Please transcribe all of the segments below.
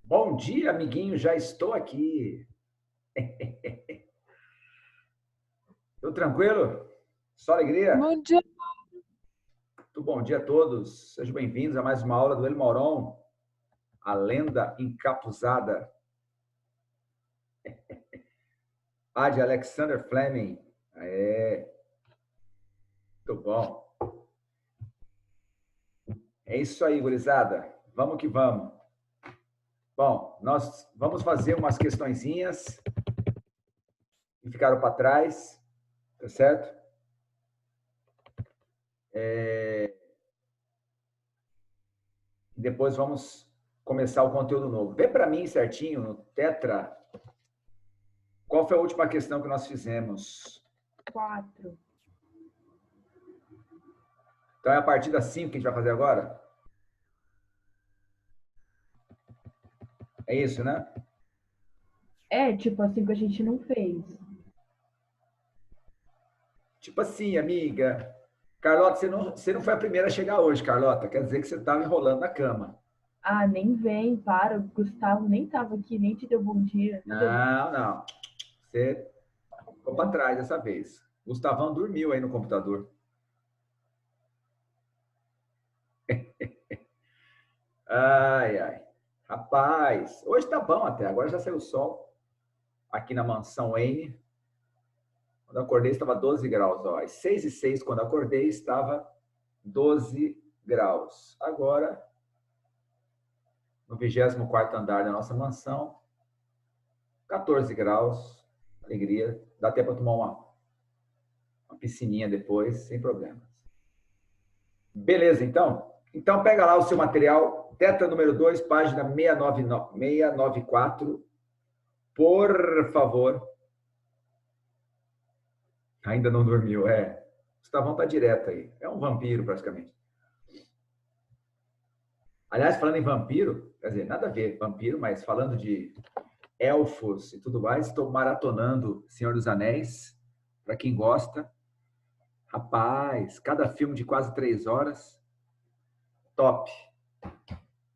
Bom dia, amiguinho, já estou aqui. Tudo tranquilo? Só alegria? Bom dia. Muito bom dia a todos. Sejam bem-vindos a mais uma aula do El Moron, a lenda encapuzada. A de Alexander Fleming. Muito bom. É isso aí, gurizada. Vamos que vamos. Bom, nós vamos fazer umas questõezinhas que ficaram para trás, tá certo? Depois vamos começar o conteúdo novo. Vê para mim certinho no Tetra. Qual foi a última questão que nós fizemos? 4. Então é a partir das 5 que a gente vai fazer agora? É isso, né? Tipo assim que a gente não fez. Tipo assim, amiga. Carlota, você não foi a primeira a chegar hoje, Carlota. Quer dizer que você estava enrolando na cama. Ah, nem vem, para. O Gustavo nem tava aqui, nem te deu bom dia. Não, não. Você ficou para trás dessa vez. Gustavão dormiu aí no computador. Ai, ai. Rapaz, hoje tá bom até. Agora já saiu o sol aqui na mansão Wayne. Quando eu acordei estava 12 graus. Ó. Às 6h06, quando eu acordei, estava 12 graus. Agora, no 24º andar da nossa mansão, 14 graus. Alegria. Dá até para tomar uma piscininha depois, sem problemas. Beleza, então? Então, pega lá o seu material, Tetra número 2, página 694. Por favor. Ainda não dormiu, é. Gustavão tá direto aí. É um vampiro, praticamente. Aliás, falando em vampiro, quer dizer, nada a ver vampiro, mas falando de elfos e tudo mais, estou maratonando Senhor dos Anéis, para quem gosta. Rapaz, cada filme de quase 3 horas, top.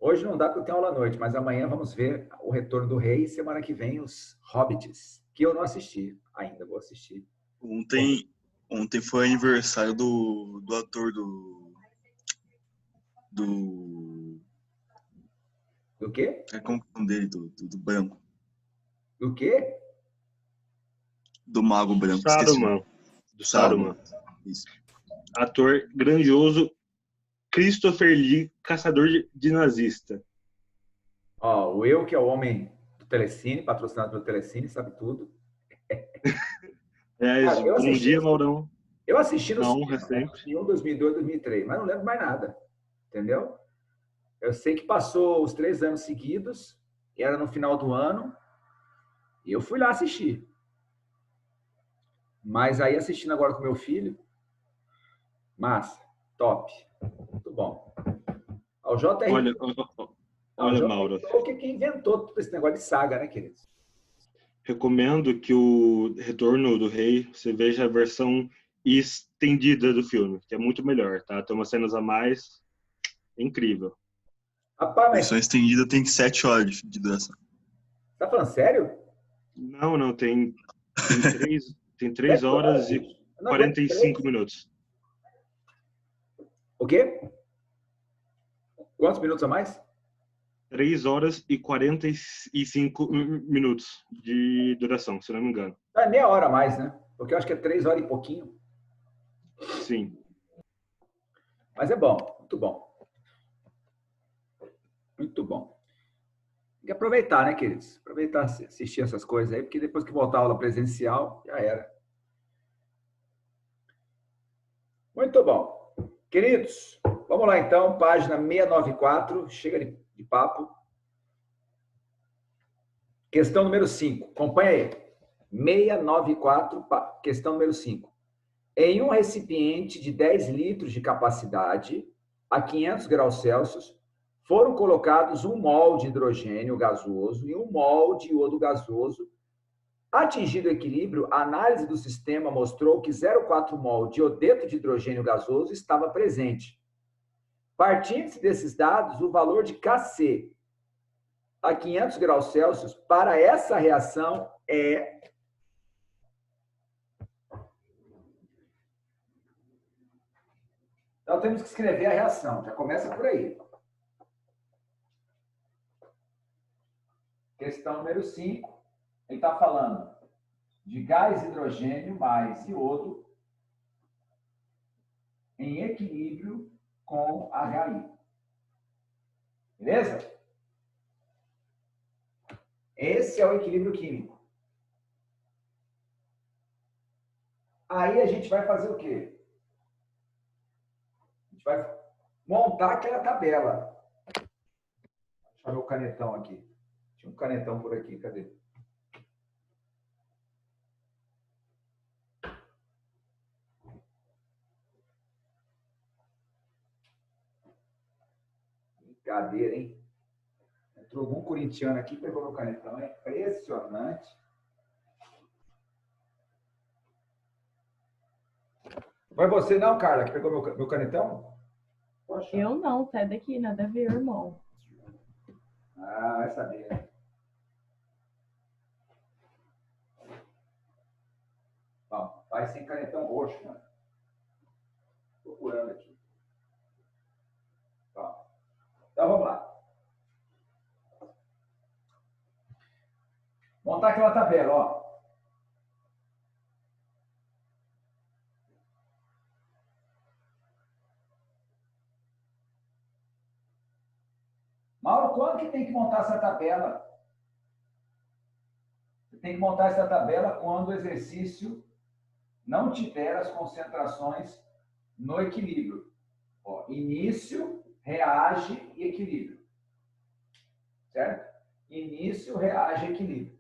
Hoje não dá porque eu tenho aula à noite, mas amanhã vamos ver o Retorno do Rei e semana que vem os Hobbits, que eu não assisti ainda, vou assistir. Ontem foi aniversário do ator do quê? como é o nome dele? Do branco. Do quê? Do mago branco. Saruman. Do Saruman. Isso. Ator grandioso Christopher Lee, caçador de nazista. Ó, o Eu, que é o homem do Telecine, patrocinado pelo Telecine, sabe tudo. Cara, Um dia, Maurão. Eu assisti no honra cinema, sempre. 2001, 2002, 2003, mas não lembro mais nada, entendeu? Eu sei que passou os 3 anos seguidos, era no final do ano, e eu fui lá assistir. Mas aí assistindo agora com meu filho, massa, top, muito bom. O JR... Olha, Mauro. O que inventou todo esse negócio de saga, né, queridos? Recomendo que o Retorno do Rei, você veja a versão estendida do filme, que é muito melhor, tá? Tem umas cenas a mais, é incrível. Rapaz, A versão estendida tem 7 horas de duração. Tá falando sério? Não, tem 3 horas e 45 minutos. O quê? Quantos minutos a mais? 3 horas e 45 minutos de duração, se não me engano. É meia hora a mais, né? Porque eu acho que é 3 horas e pouquinho. Sim. Mas é bom, muito bom. Muito bom. Tem que aproveitar, né, queridos? Aproveitar, assistir essas coisas aí, porque depois que voltar a aula presencial, já era. Muito bom. Queridos, vamos lá então, página 694, chega de papo. Questão número 5, acompanha aí. 694, questão número 5. Em um recipiente de 10 litros de capacidade, a 500 graus Celsius, foram colocados 1 mol de hidrogênio gasoso e 1 mol de iodo gasoso. Atingido o equilíbrio, a análise do sistema mostrou que 0,4 mol de iodeto de hidrogênio gasoso estava presente. Partindo-se desses dados, o valor de Kc a 500 graus Celsius para essa reação é então temos que escrever a reação, já começa por aí. Questão número 5, ele está falando de gás hidrogênio mais iodo em equilíbrio com HI. Beleza? Esse é o equilíbrio químico. Aí a gente vai fazer o quê? A gente vai montar aquela tabela. Deixa eu ver o canetão aqui. Tinha um canetão por aqui, cadê? Brincadeira, hein? Entrou algum corintiano aqui, pegou meu canetão. É impressionante. Foi você não, Carla, que pegou meu canetão? Poxa. Eu não, sai daqui, nada a ver, irmão. Ah, vai saber. Bom, vai sem canetão roxo, mano. Procurando aqui. Bom, então vamos lá. Montar aquela tabela, ó. Mauro, quando que tem que montar essa tabela? Você tem que montar essa tabela quando o exercício não tiver as concentrações no equilíbrio. Ó, início, reage e equilíbrio. Certo? Início, reage e equilíbrio.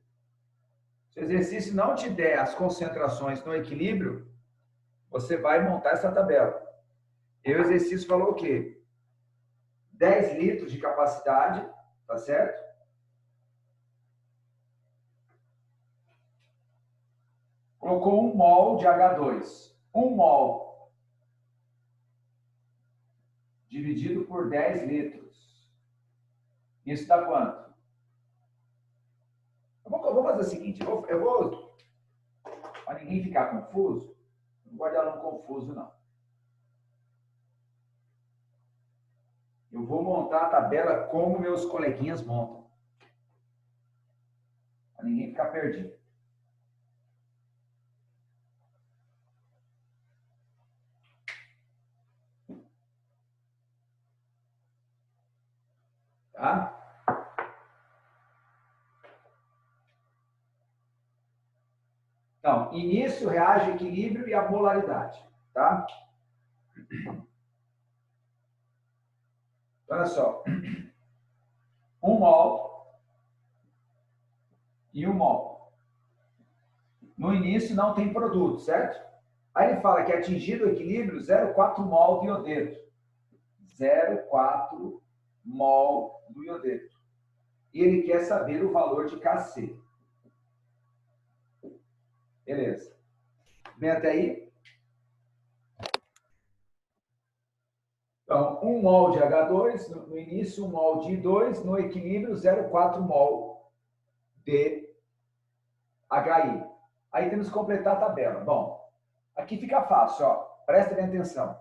Se o exercício não te der as concentrações no equilíbrio, você vai montar essa tabela. E o exercício falou o quê? 10 litros de capacidade, tá certo? Colocou 1 mol de H2. 1 mol dividido por 10 litros. Isso dá quanto? Eu vou fazer o seguinte, eu vou para ninguém ficar confuso, não gosto de aluno confuso, não. Eu vou montar a tabela como meus coleguinhas montam. Para ninguém ficar perdido. Tá? Então, início, reage, equilíbrio e a molaridade. Tá? Olha só. 1 mol e 1 mol. No início não tem produto, certo? Aí ele fala que atingido o equilíbrio, 0,4 mol de iodeto. 0,4 mol do iodeto. E ele quer saber o valor de Kc. Beleza. Vem até aí? Então, 1 mol de H2, no início 1 mol de I2, no equilíbrio 0,4 mol de HI. Aí temos que completar a tabela. Bom, aqui fica fácil, ó. Presta bem atenção.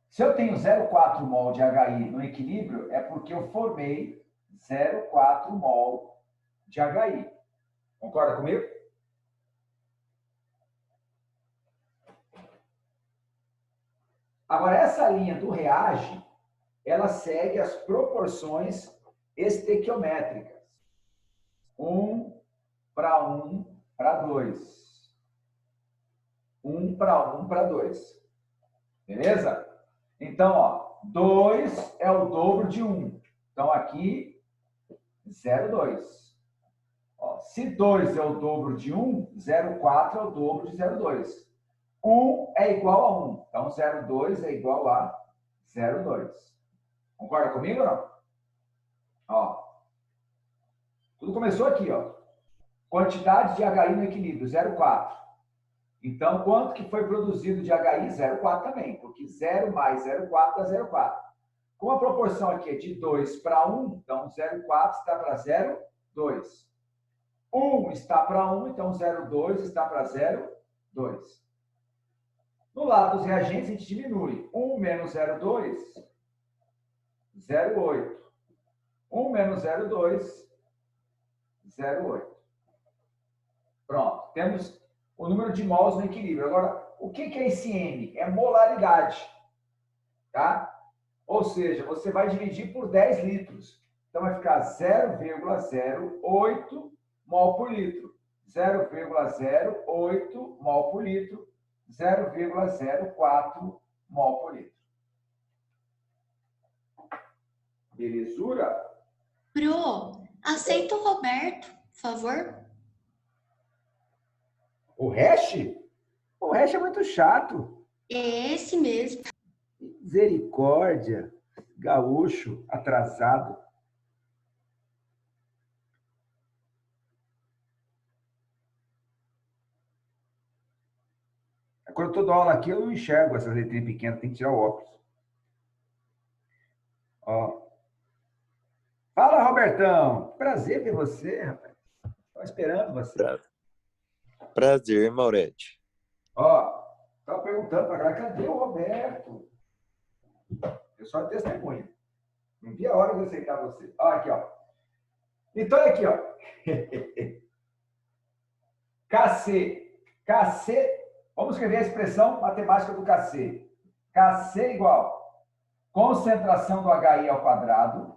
Se eu tenho 0,4 mol de HI no equilíbrio, é porque eu formei 0,4 mol de HI. Concorda comigo? Agora, essa linha do reage, ela segue as proporções estequiométricas. 1 para 1 para 2. 1 para 1 para 2. Beleza? Então, ó, 2 é o dobro de 1. Então, aqui, 0,2. Se 2 é o dobro de 1, 0,4 é o dobro de 0,2. 1 é igual a 1. Então, 0,2 é igual a 0,2. Concorda comigo ou não? Ó. Tudo começou aqui, ó. Quantidade de HI no equilíbrio, 0,4. Então, quanto que foi produzido de HI? 0,4 também, porque 0 mais 0,4 dá 0,4. Como a proporção aqui é de 2 para 1, então 0,4 está para 0,2. 1 está para 1, então 0,2 está para 0,2. No lado dos reagentes, a gente diminui. 1 menos 0,2, 0,8. 1 menos 0,2, 0,8. Pronto. Temos o número de mols no equilíbrio. Agora, o que é esse M? É molaridade. Tá? Ou seja, você vai dividir por 10 litros. Então, vai ficar 0,08 mol por litro. 0,08 mol por litro. 0,04 mol por litro. Belezura? Pro, aceita o Roberto, por favor. O hash? O hash é muito chato. É esse mesmo. Misericórdia. Gaúcho, atrasado. Quando eu estou dando aula aqui, eu não enxergo essas letrinhas pequenas, tem que tirar o óculos. Ó. Fala, Robertão. Prazer ver você, rapaz. Estava esperando você. Prazer, Maurete. Ó, estava perguntando para a galera, cadê o Roberto? Eu só testemunha. Não vi a hora de aceitar você. Ó, aqui, ó. Então, aqui, ó. KC. KC. Vamos escrever a expressão matemática do KC. KC igual concentração do HI ao quadrado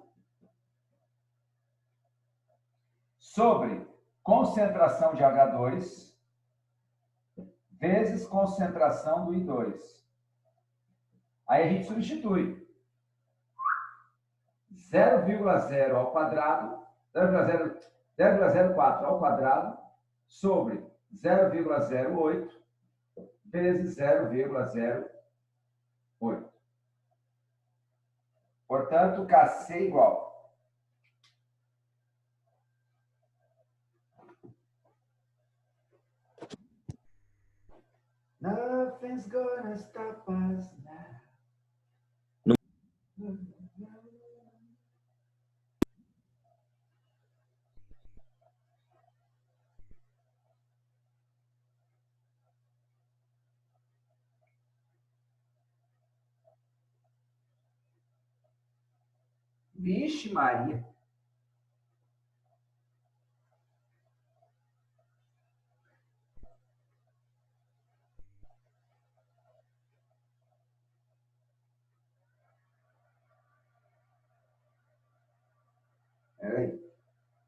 sobre concentração de H2 vezes concentração do I2. Aí a gente substitui 0,0 ao quadrado, 0,04 ao quadrado sobre 0,08 vezes 0,08. Portanto, KC igual Nothing's gonna stop us now. Vixe, Maria. Peraí.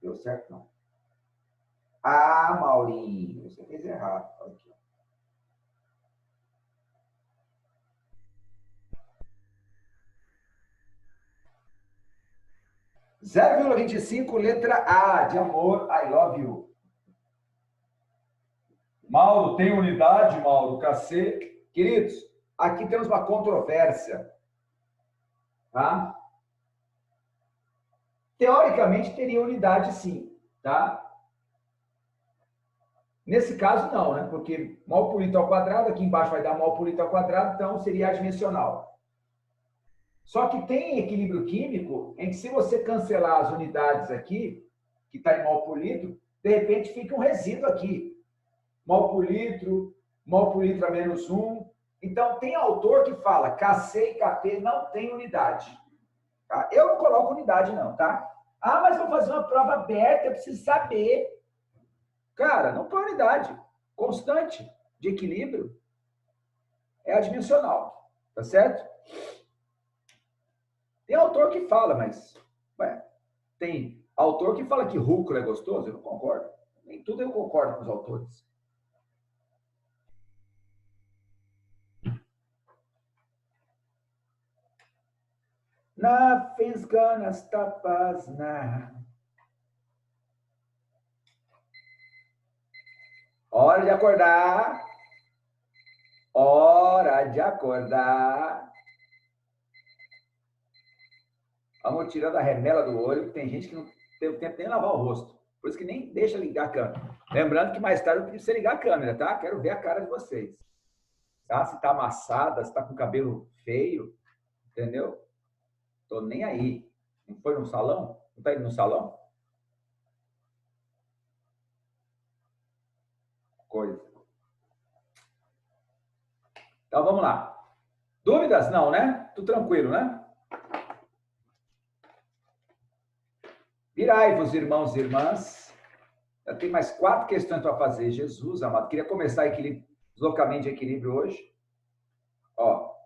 Deu certo, não? Ah, Maurinho, você fez errado. Aqui. 0,25, letra A, de amor, I love you. Mauro, tem unidade, Mauro? KC. Queridos, aqui temos uma controvérsia. Tá? Teoricamente, teria unidade, sim. Tá? Nesse caso, não, né? Porque mol por litro ao quadrado, aqui embaixo vai dar mol por litro ao quadrado, então seria adimensional. Só que tem equilíbrio químico em que, se você cancelar as unidades aqui, que está em mol por litro, de repente fica um resíduo aqui. Mol por litro a menos 1. Então, tem autor que fala KC e KP não tem unidade. Tá? Eu não coloco unidade, não, tá? Ah, mas vou fazer uma prova aberta, eu preciso saber. Cara, não põe unidade. Constante de equilíbrio é adimensional. Tá certo? Tem autor que fala, mas... Ué, tem autor que fala que rúcula é gostoso? Eu não concordo. Nem tudo eu concordo com os autores. Nothing's gonna stop us now. Hora de acordar. Hora de acordar. Vamos tirando a remela do olho, que tem gente que não tem tempo nem de lavar o rosto. Por isso que nem deixa ligar a câmera. Lembrando que mais tarde eu pedi pra você ligar a câmera, tá? Quero ver a cara de vocês. Tá? Se tá amassada, se tá com cabelo feio, entendeu? Tô nem aí. Não foi no salão? Não tá indo no salão? Coisa. Então, vamos lá. Dúvidas? Não, né? Tudo tranquilo, né? Virai-vos, irmãos e irmãs. Já tem mais 4 questões para fazer. Jesus, amado. Queria começar deslocamento de equilíbrio hoje. Ó.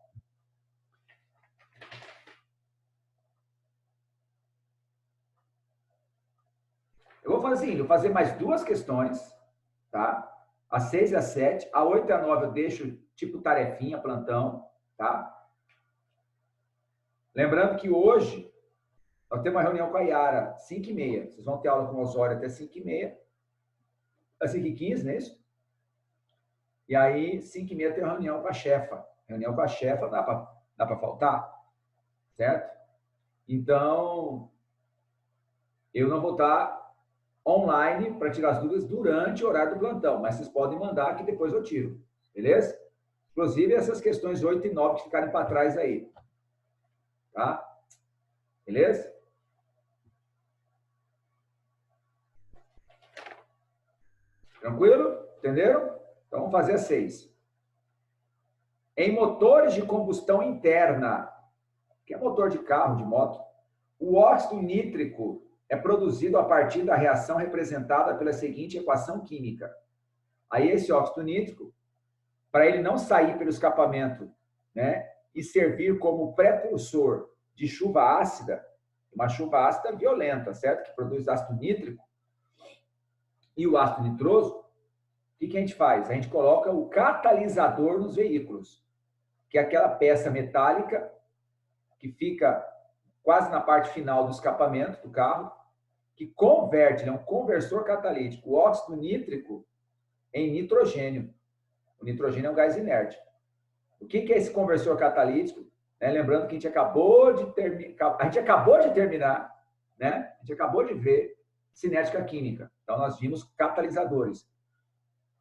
Eu vou fazer assim, vou fazer mais 2 questões, tá? A 6 e a 7. A 8 e a 9 eu deixo tipo tarefinha, plantão, tá? Lembrando que hoje nós temos uma reunião com a Yara, 5h30. Vocês vão ter aula com o Osório até 5h30. Às 5h15, não é isso? E aí, 5h30 tem uma reunião com a chefa. Reunião com a chefa dá para faltar, certo? Então, eu não vou estar online para tirar as dúvidas durante o horário do plantão, mas vocês podem mandar que depois eu tiro, beleza? Inclusive essas questões 8 e 9 que ficarem para trás aí, tá? Beleza? Tranquilo? Entenderam? Então vamos fazer a 6. Em motores de combustão interna, que é motor de carro, de moto, o óxido nítrico é produzido a partir da reação representada pela seguinte equação química. Aí esse óxido nítrico, para ele não sair pelo escapamento, né, e servir como precursor de chuva ácida, uma chuva ácida violenta, certo? Que produz ácido nítrico e o ácido nitroso, o que a gente faz? A gente coloca o catalisador nos veículos, que é aquela peça metálica que fica quase na parte final do escapamento do carro, que converte, é um conversor catalítico, o óxido nítrico em nitrogênio. O nitrogênio é um gás inerte. O que é esse conversor catalítico? Lembrando que a gente acabou de terminar, né? A gente acabou de ver cinética química. Então, nós vimos catalisadores.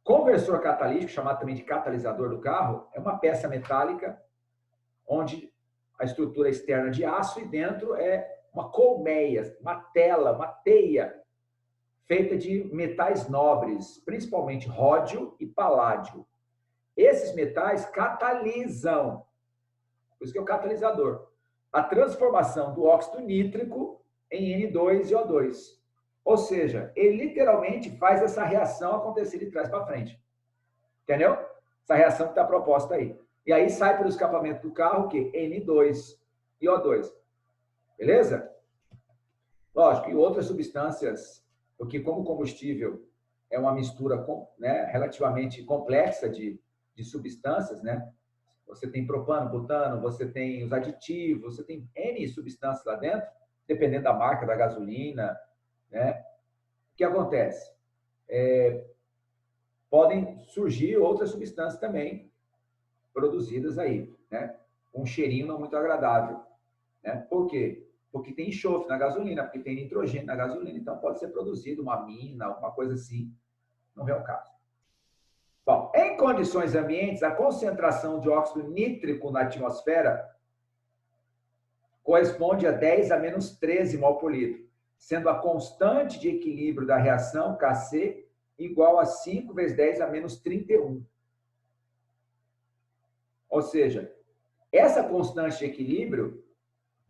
Conversor catalítico, chamado também de catalisador do carro, é uma peça metálica onde a estrutura externa de aço e dentro é uma colmeia, uma tela, uma teia feita de metais nobres, principalmente ródio e paládio. Esses metais catalisam, por isso que é o catalisador, a transformação do óxido nítrico em N2 e O2. Ou seja, ele literalmente faz essa reação acontecer de trás para frente. Entendeu? Essa reação que está proposta aí. E aí sai pelo escapamento do carro o quê? N2 e O2. Beleza? Lógico, e outras substâncias, porque como combustível é uma mistura, né, relativamente complexa de substâncias, né? Você tem propano, butano, você tem os aditivos, você tem N substâncias lá dentro, dependendo da marca da gasolina, né? O que acontece? Podem surgir outras substâncias também produzidas aí, né? Com um cheirinho não muito agradável, né? Por quê? Porque tem enxofre na gasolina, porque tem nitrogênio na gasolina, então pode ser produzido uma mina, alguma coisa assim, não é o caso. Bom, em condições ambientes, a concentração de óxido nítrico na atmosfera corresponde a 10 a menos 13 mol por litro, sendo a constante de equilíbrio da reação, Kc, igual a 5 vezes 10 a menos 31. Ou seja, essa constante de equilíbrio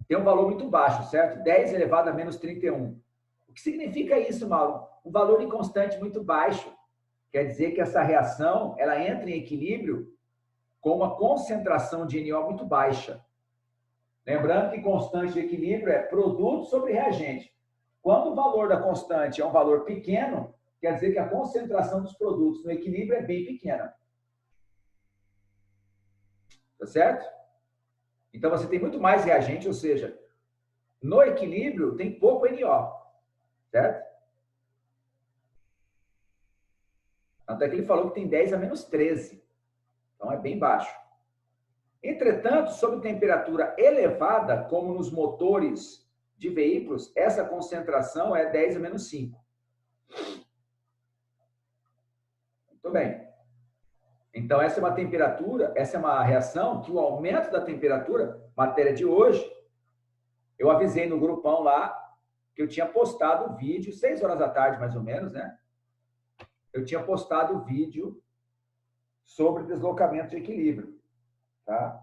tem um valor muito baixo, certo? 10 elevado a menos 31. O que significa isso, Mauro? Um valor de constante muito baixo. Quer dizer que essa reação ela entra em equilíbrio com uma concentração de NO muito baixa. Lembrando que constante de equilíbrio é produto sobre reagente. Quando o valor da constante é um valor pequeno, quer dizer que a concentração dos produtos no equilíbrio é bem pequena. Tá certo? Então, você tem muito mais reagente, ou seja, no equilíbrio tem pouco NO. Certo? Tanto é que ele falou que tem 10 a menos 13. Então, é bem baixo. Entretanto, sob temperatura elevada, como nos motores de veículos, essa concentração é 10 a menos 5. Muito bem. Então, essa é uma temperatura, essa é uma reação que o aumento da temperatura, matéria de hoje, eu avisei no grupão lá que eu tinha postado o vídeo, 6 horas da tarde, mais ou menos, né? Eu tinha postado o vídeo sobre deslocamento de equilíbrio, tá?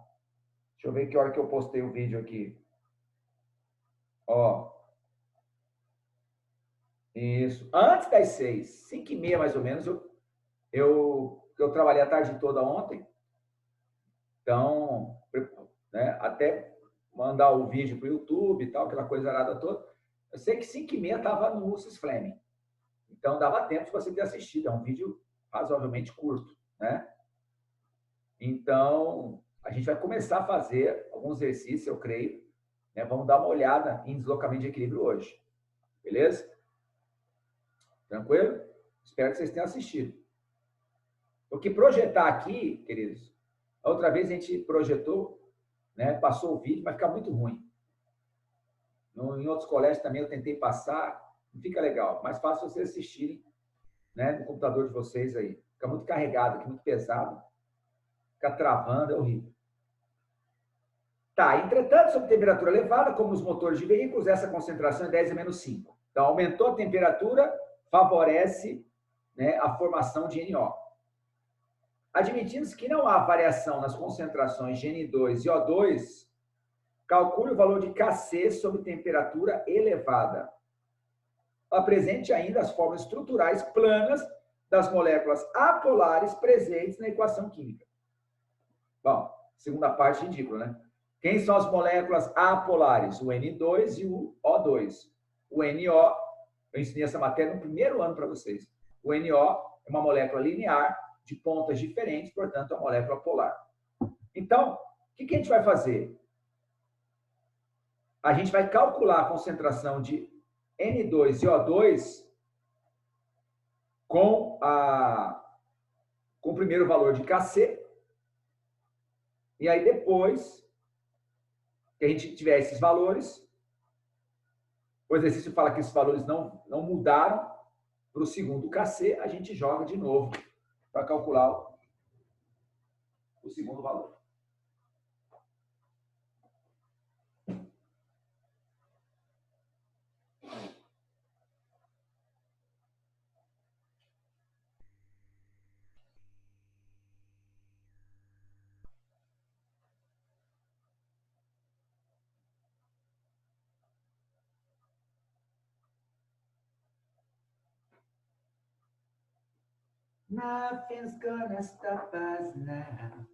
Deixa eu ver que hora que eu postei o vídeo aqui. Ó. Isso. Antes das 6, 5h30 mais ou menos, eu trabalhei a tarde toda ontem. Então, né, até mandar o vídeo para o YouTube e tal, aquela coisa arada toda. Eu sei que 5h30 estava no Ucis Fleming. Então, dava tempo de você ter assistido. É um vídeo razoavelmente curto, né? Então, a gente vai começar a fazer alguns exercícios, eu creio. Né? Vamos dar uma olhada em deslocamento de equilíbrio hoje. Beleza? Tranquilo? Espero que vocês tenham assistido. O que projetar aqui, queridos, a outra vez a gente projetou, né, passou o vídeo, mas fica muito ruim. Em outros colégios também eu tentei passar, não fica legal. Mais fácil vocês assistirem, né, no computador de vocês aí. Fica muito carregado aqui, muito pesado. Fica travando, é horrível. Tá, entretanto, sob temperatura elevada, como os motores de veículos, essa concentração é 10 a menos 5. Então, aumentou a temperatura, favorece, né, a formação de NO. Admitindo-se que não há variação nas concentrações de N2 e O2, calcule o valor de Kc sob temperatura elevada. Apresente ainda as formas estruturais planas das moléculas apolares presentes na equação química. Bom, segunda parte ridícula, né? Quem são as moléculas apolares? O N2 e o O2. O NO, eu ensinei essa matéria no primeiro ano para vocês. O NO é uma molécula linear de pontas diferentes, portanto, é uma molécula polar. Então, o que a gente vai fazer? A gente vai calcular a concentração de N2 e O2 com o primeiro valor de Kc. E aí, depois que a gente tiver esses valores, o exercício fala que esses valores não mudaram para o segundo Kc, a gente joga de novo para calcular o segundo valor. Nothing's gonna stop us now.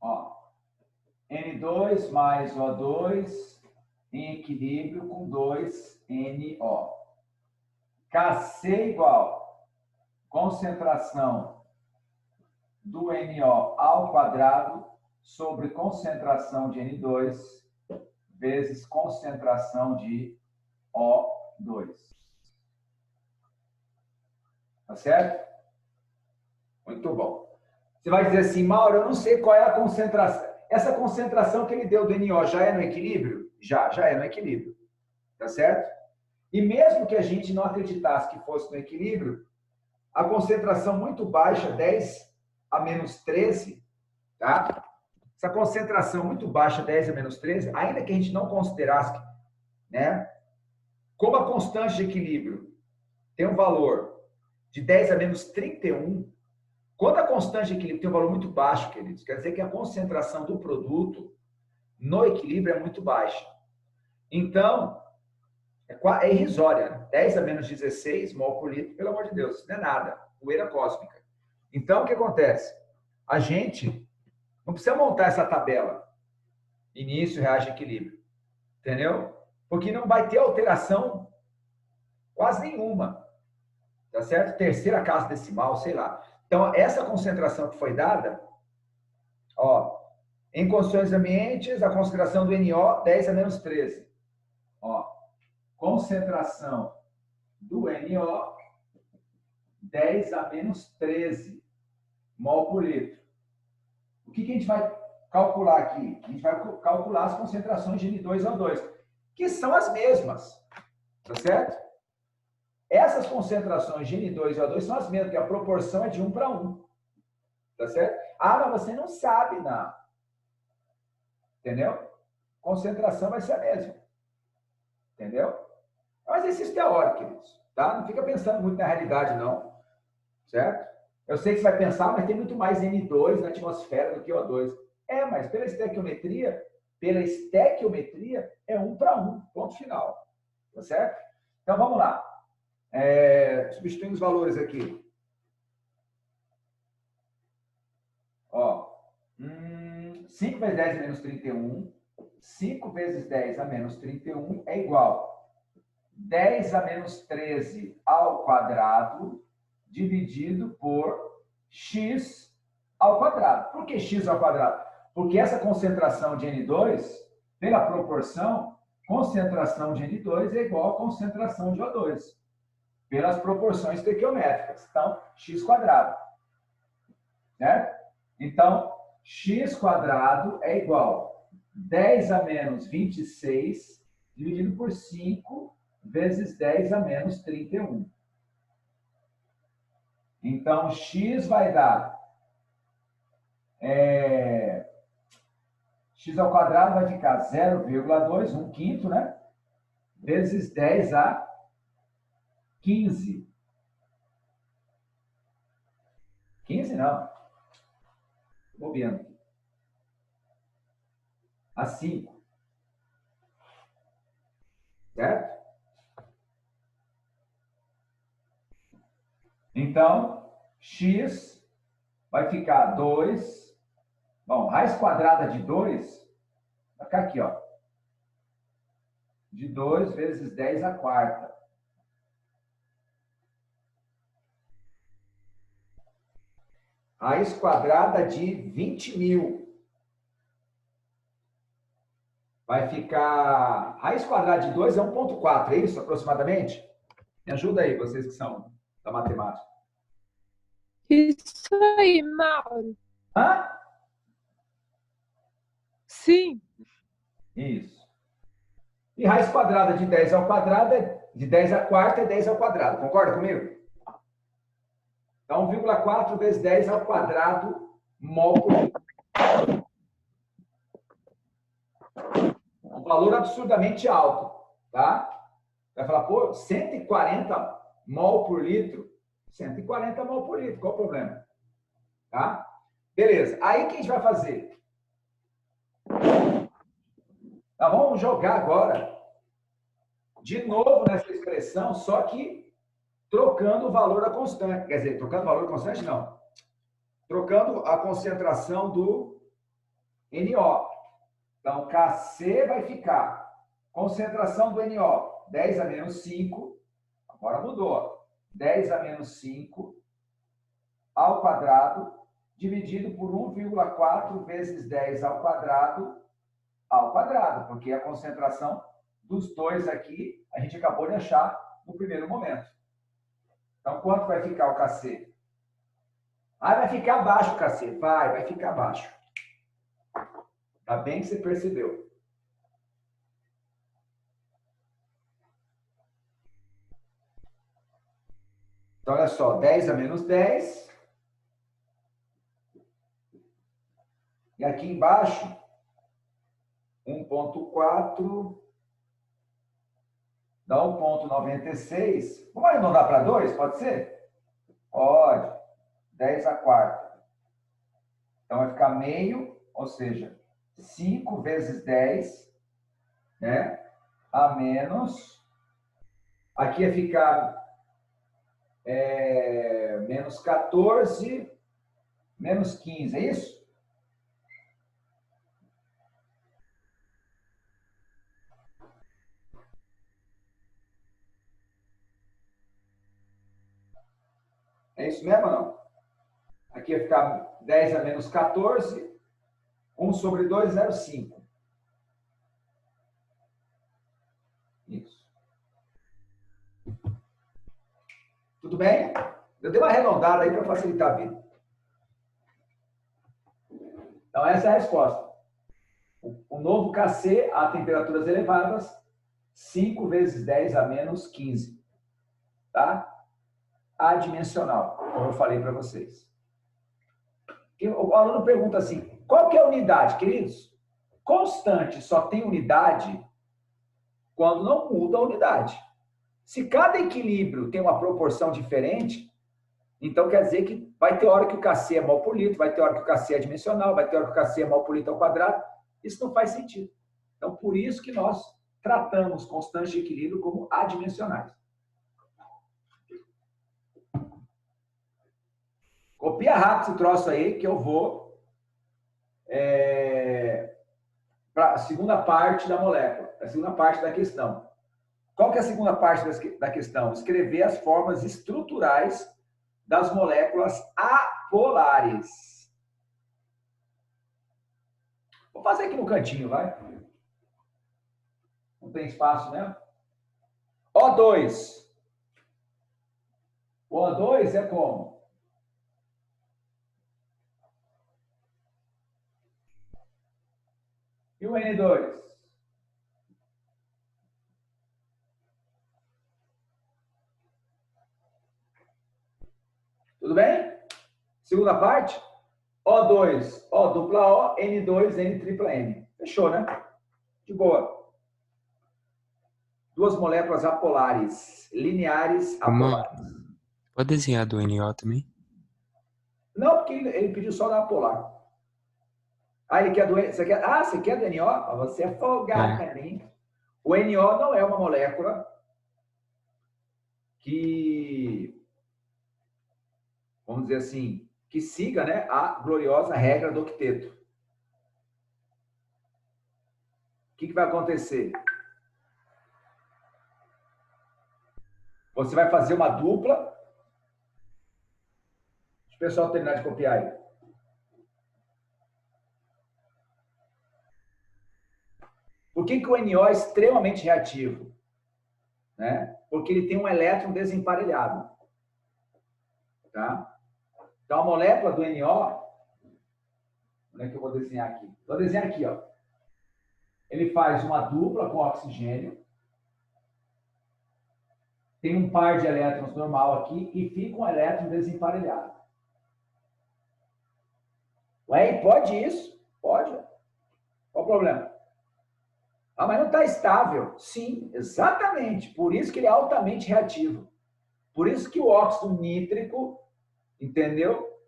Ó, N2 mais O2 em equilíbrio com 2NO. Kc igual concentração do NO ao quadrado sobre concentração de N2 vezes concentração de O2. Tá certo? Muito bom. Você vai dizer assim, Mauro, eu não sei qual é a concentração. Essa concentração que ele deu do NO já é no equilíbrio? Já é no equilíbrio. Tá certo? E mesmo que a gente não acreditasse que fosse no equilíbrio, a concentração muito baixa, 10 a menos 13, tá? Essa concentração muito baixa, 10 a menos 13, ainda que a gente não considerasse, né? Como a constante de equilíbrio tem um valor de 10 a menos 31, quando a constante de equilíbrio tem um valor muito baixo, queridos, quer dizer que a concentração do produto no equilíbrio é muito baixa. Então, é irrisória, né? 10 a menos 16 mol por litro, pelo amor de Deus, isso não é nada, poeira cósmica. Então, o que acontece? A gente não precisa montar essa tabela, início, reage, equilíbrio, entendeu? Porque não vai ter alteração quase nenhuma. Tá certo? Terceira casa decimal, sei lá. Então, essa concentração que foi dada, ó, em condições ambientes, a concentração do NO, 10 a menos 13. Ó, concentração do NO, 10 a menos 13 mol por litro. O que a gente vai calcular aqui? A gente vai calcular as concentrações de N2 e O2, que são as mesmas. Tá certo? Essas concentrações de N2 e O2 são as mesmas, porque a proporção é de 1 para 1. Tá certo? Ah, mas você não sabe, não. Entendeu? concentração vai ser a mesma. Entendeu? É um exercício teórico, queridos. Tá? Não fica pensando muito na realidade, não. Certo? Eu sei que você vai pensar, mas tem muito mais N2 na atmosfera do que O2. Mas pela estequiometria é 1:1, ponto final. Tá certo? Então, vamos lá. Substituindo os valores aqui. Ó, 5 vezes 10 a menos 31. 5 vezes 10 a menos 31 é igual 10 a menos 13 ao quadrado dividido por x ao quadrado. Por que x ao quadrado? Porque essa concentração de N2, pela proporção, concentração de N2 é igual a concentração de O2, pelas proporções estequiométricas. Então, x quadrado. Certo? Então, x quadrado é igual a 10 a menos 26 dividido por 5 vezes 10 a menos 31. Então, x vai dar... x ao quadrado vai ficar 0,2, 1/5, né? Vezes 10 a 15. 15 não. Bobeando. A 5. Certo? Então, x vai ficar 2. Bom, raiz quadrada de 2, vai ficar aqui, ó. De 2 vezes 10 à quarta. Raiz quadrada de 20.000. Vai ficar... Raiz quadrada de 2 é 1,4, é isso, aproximadamente? Me ajuda aí, vocês que são da matemática. Isso aí, Mauro. Hã? Sim. Isso. E raiz quadrada de 10 ao quadrado, de 10 à quarta é 10 ao quadrado. Concorda comigo? Então, 1,4 vezes 10 ao quadrado mol por litro. Um valor absurdamente alto, tá? Vai falar, pô, 140 mol por litro. 140 mol por litro, qual o problema? Tá? Beleza. Aí o que a gente vai fazer? Tá, vamos jogar agora de novo nessa expressão, só que trocando o valor da constante. Quer dizer, trocando o valor da constante, não. Trocando a concentração do NO. Então, Kc vai ficar concentração do NO, 10 a menos 5. Agora mudou. 10 a menos 5 ao quadrado, dividido por 1,4 vezes 10 ao quadrado, porque a concentração dos dois aqui, a gente acabou de achar no primeiro momento. Então, quanto vai ficar o Kc? Vai ficar baixo o Kc. Vai ficar baixo. Tá bem que você percebeu. Então, olha só. 10 a menos 10. E aqui embaixo, 1,4 dá 1,96. Vamos arredondar para 2? Pode ser? Pode. 10 à quarta. Então, vai ficar meio, ou seja, 5 vezes 10, né? A menos. Aqui ia ficar menos 14, menos 15, é isso? É isso mesmo ou não? Aqui vai ficar 10 a menos 14, 1 sobre 2, 0,5. Isso. Tudo bem? Eu dei uma arredondada aí para facilitar a vida. Então, essa é a resposta. O novo Kc a temperaturas elevadas, 5 vezes 10 a menos 15. Tá? Adimensional, como eu falei para vocês. O aluno pergunta assim, qual que é a unidade, queridos? Constante só tem unidade quando não muda a unidade. Se cada equilíbrio tem uma proporção diferente, então quer dizer que vai ter hora que o Kc é mal por litro, vai ter hora que o Kc é dimensional, vai ter hora que o Kc é mal por litro ao quadrado. Isso não faz sentido. Então, por isso que nós tratamos constantes de equilíbrio como adimensionais. Copia rápido esse troço aí, que eu vou para a segunda parte da molécula, a segunda parte da questão. Qual que é a segunda parte da questão? Escrever as formas estruturais das moléculas apolares. Vou fazer aqui no cantinho, vai. Não tem espaço, né? O2. O O2 é como? E o N2? Tudo bem? Segunda parte? O2, O dupla O, N2, N tripla N. Fechou, né? De boa. Duas moléculas apolares, lineares apolares. Pode desenhar do NO também? Não, porque ele pediu só da apolar. Ah, ele quer do... Você quer do NO? Você é folgado também. O NO não é uma molécula que, vamos dizer assim, que siga, né, a gloriosa regra do octeto. O que vai acontecer? Você vai fazer uma dupla. Deixa o pessoal terminar de copiar aí. Por que o NO é extremamente reativo? Né? Porque ele tem um elétron desemparelhado. Tá? Então, a molécula do NO... Onde é que eu vou desenhar aqui? Vou desenhar aqui, ó. Ele faz uma dupla com oxigênio. Tem um par de elétrons normal aqui e fica um elétron desemparelhado. Ué, pode isso? Pode. Qual o problema? Ah, mas não está estável. Sim, exatamente. Por isso que ele é altamente reativo. Por isso que o óxido nítrico, entendeu?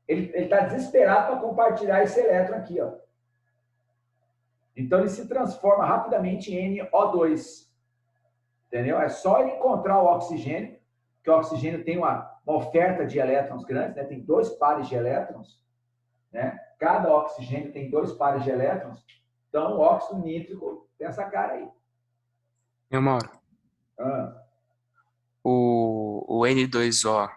Ele está desesperado para compartilhar esse elétron aqui, ó. Então, ele se transforma rapidamente em NO2. Entendeu? É só ele encontrar o oxigênio, que o oxigênio tem uma oferta de elétrons grandes, né? Tem 2 pares de elétrons, né? Cada oxigênio tem 2 pares de elétrons. Então, o óxido nítrico tem essa cara aí. Meu Mauro. O N2O,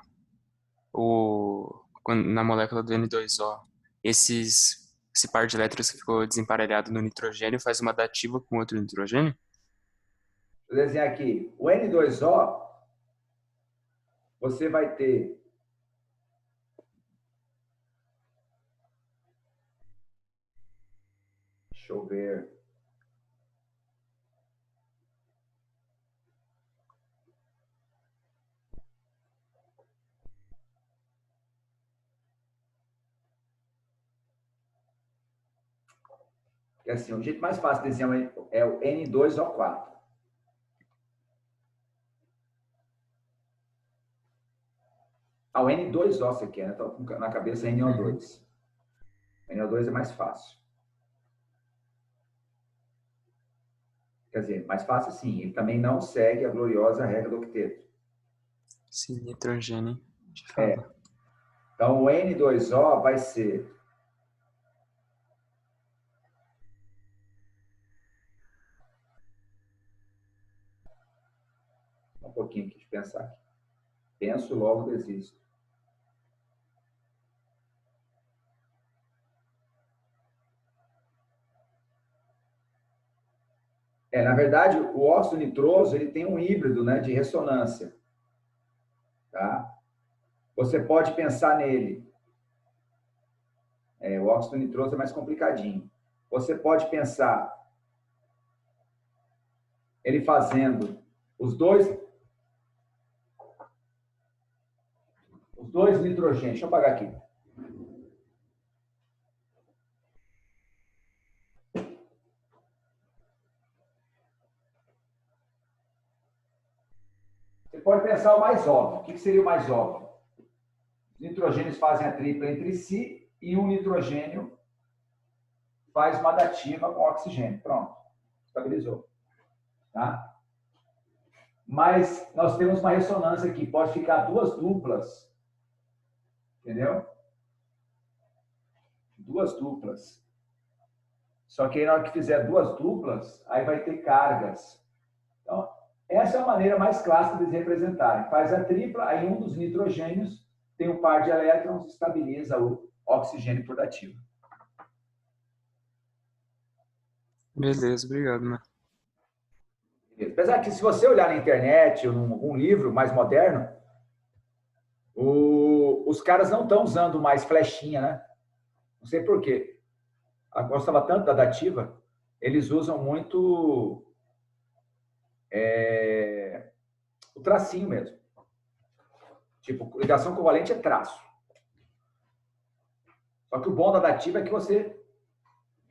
na molécula do N2O, esse par de elétrons que ficou desemparelhado no nitrogênio faz uma dativa com outro nitrogênio? Vou desenhar aqui. O N2O, você vai ter... Deixa eu ver. É assim, o jeito mais fácil de desenhar é o N2O4. Ah, o N2O você quer, né? Então, na cabeça NO2. NO2 é mais fácil. Quer dizer, mais fácil sim. Ele também não segue a gloriosa regra do octeto. Sim, nitrogênio. Então, o N2O vai ser... Um pouquinho aqui de pensar aqui. Penso, logo desisto. Na verdade, o óxido nitroso ele tem um híbrido, né, de ressonância. Tá? Você pode pensar nele. O óxido nitroso é mais complicadinho. Você pode pensar ele fazendo os dois nitrogênios. Deixa eu apagar aqui. pode pensar o mais óbvio. O que seria o mais óbvio? Os nitrogênios fazem a tripla entre si e um nitrogênio faz uma dativa com oxigênio. Pronto. Estabilizou. Tá? Mas nós temos uma ressonância aqui. Pode ficar duas duplas. Entendeu? Duas duplas. Só que aí, na hora que fizer duas duplas, aí vai ter cargas. Então, essa é a maneira mais clássica de eles representarem. Faz a tripla, aí um dos nitrogênios tem um par de elétrons, estabiliza o oxigênio por dativa. Beleza, obrigado, né? Apesar que, se você olhar na internet ou em algum livro mais moderno, os caras não estão usando mais flechinha, né? Não sei por quê. Gostava tanto da dativa, eles usam muito o tracinho mesmo. Tipo, ligação covalente é traço. Só que o bom da dativa é que você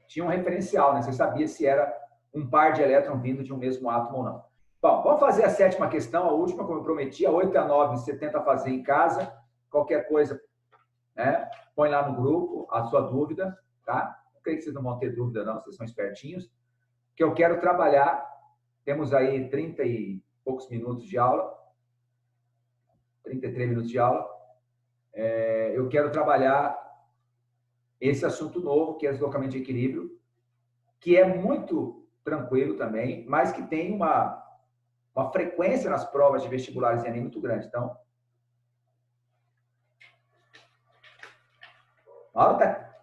tinha um referencial, né? Você sabia se era um par de elétrons vindo de um mesmo átomo ou não. Bom, vamos fazer a sétima questão, a última, como eu prometi, a 8 e a 9 você tenta fazer em casa. Qualquer coisa, né? Põe lá no grupo a sua dúvida, tá? Não creio que vocês não vão ter dúvida, não, vocês são espertinhos. Que eu quero trabalhar, temos aí 30 e poucos minutos de aula, 33 minutos de aula. Eu quero trabalhar esse assunto novo, que é deslocamento de equilíbrio, que é muito tranquilo também, mas que tem uma frequência nas provas de vestibulares em Enem muito grande. Então,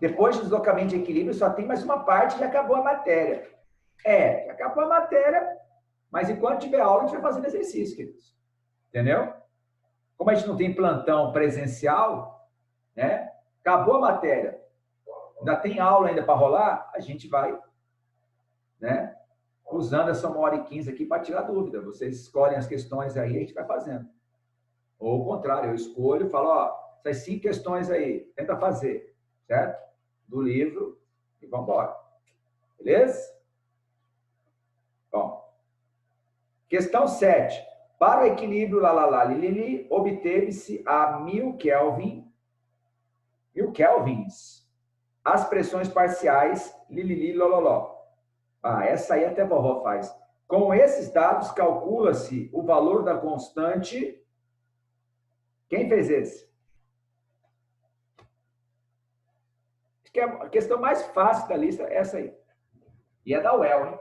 depois de deslocamento de equilíbrio, só tem mais uma parte e acabou a matéria. Acabou a matéria, mas enquanto tiver aula, a gente vai fazendo exercício, queridos. Entendeu? Como a gente não tem plantão presencial, né? Acabou a matéria. Ainda tem aula ainda para rolar, a gente vai, né? Usando essa 1h15 aqui para tirar dúvida. Vocês escolhem as questões aí e a gente vai fazendo. Ou o contrário, eu escolho e falo, ó, essas 5 questões aí, tenta fazer, certo? Do livro e vamos embora. Beleza? Bom. Questão 7. Para o equilíbrio lili, obteve-se a 1000 kelvins as pressões parciais lilili, lololó. Essa aí até a vovó faz. Com esses dados, calcula-se o valor da constante. Quem fez esse? Acho que a questão mais fácil da lista é essa aí. E é da UEL, hein?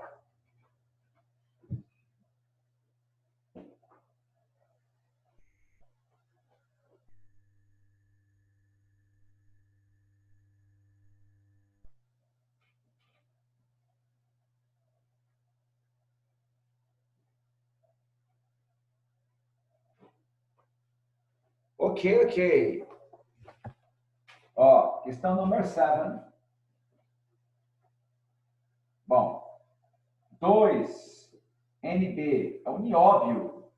Ok. Ó, questão número 7. Bom, 2 NB, é o nióbio.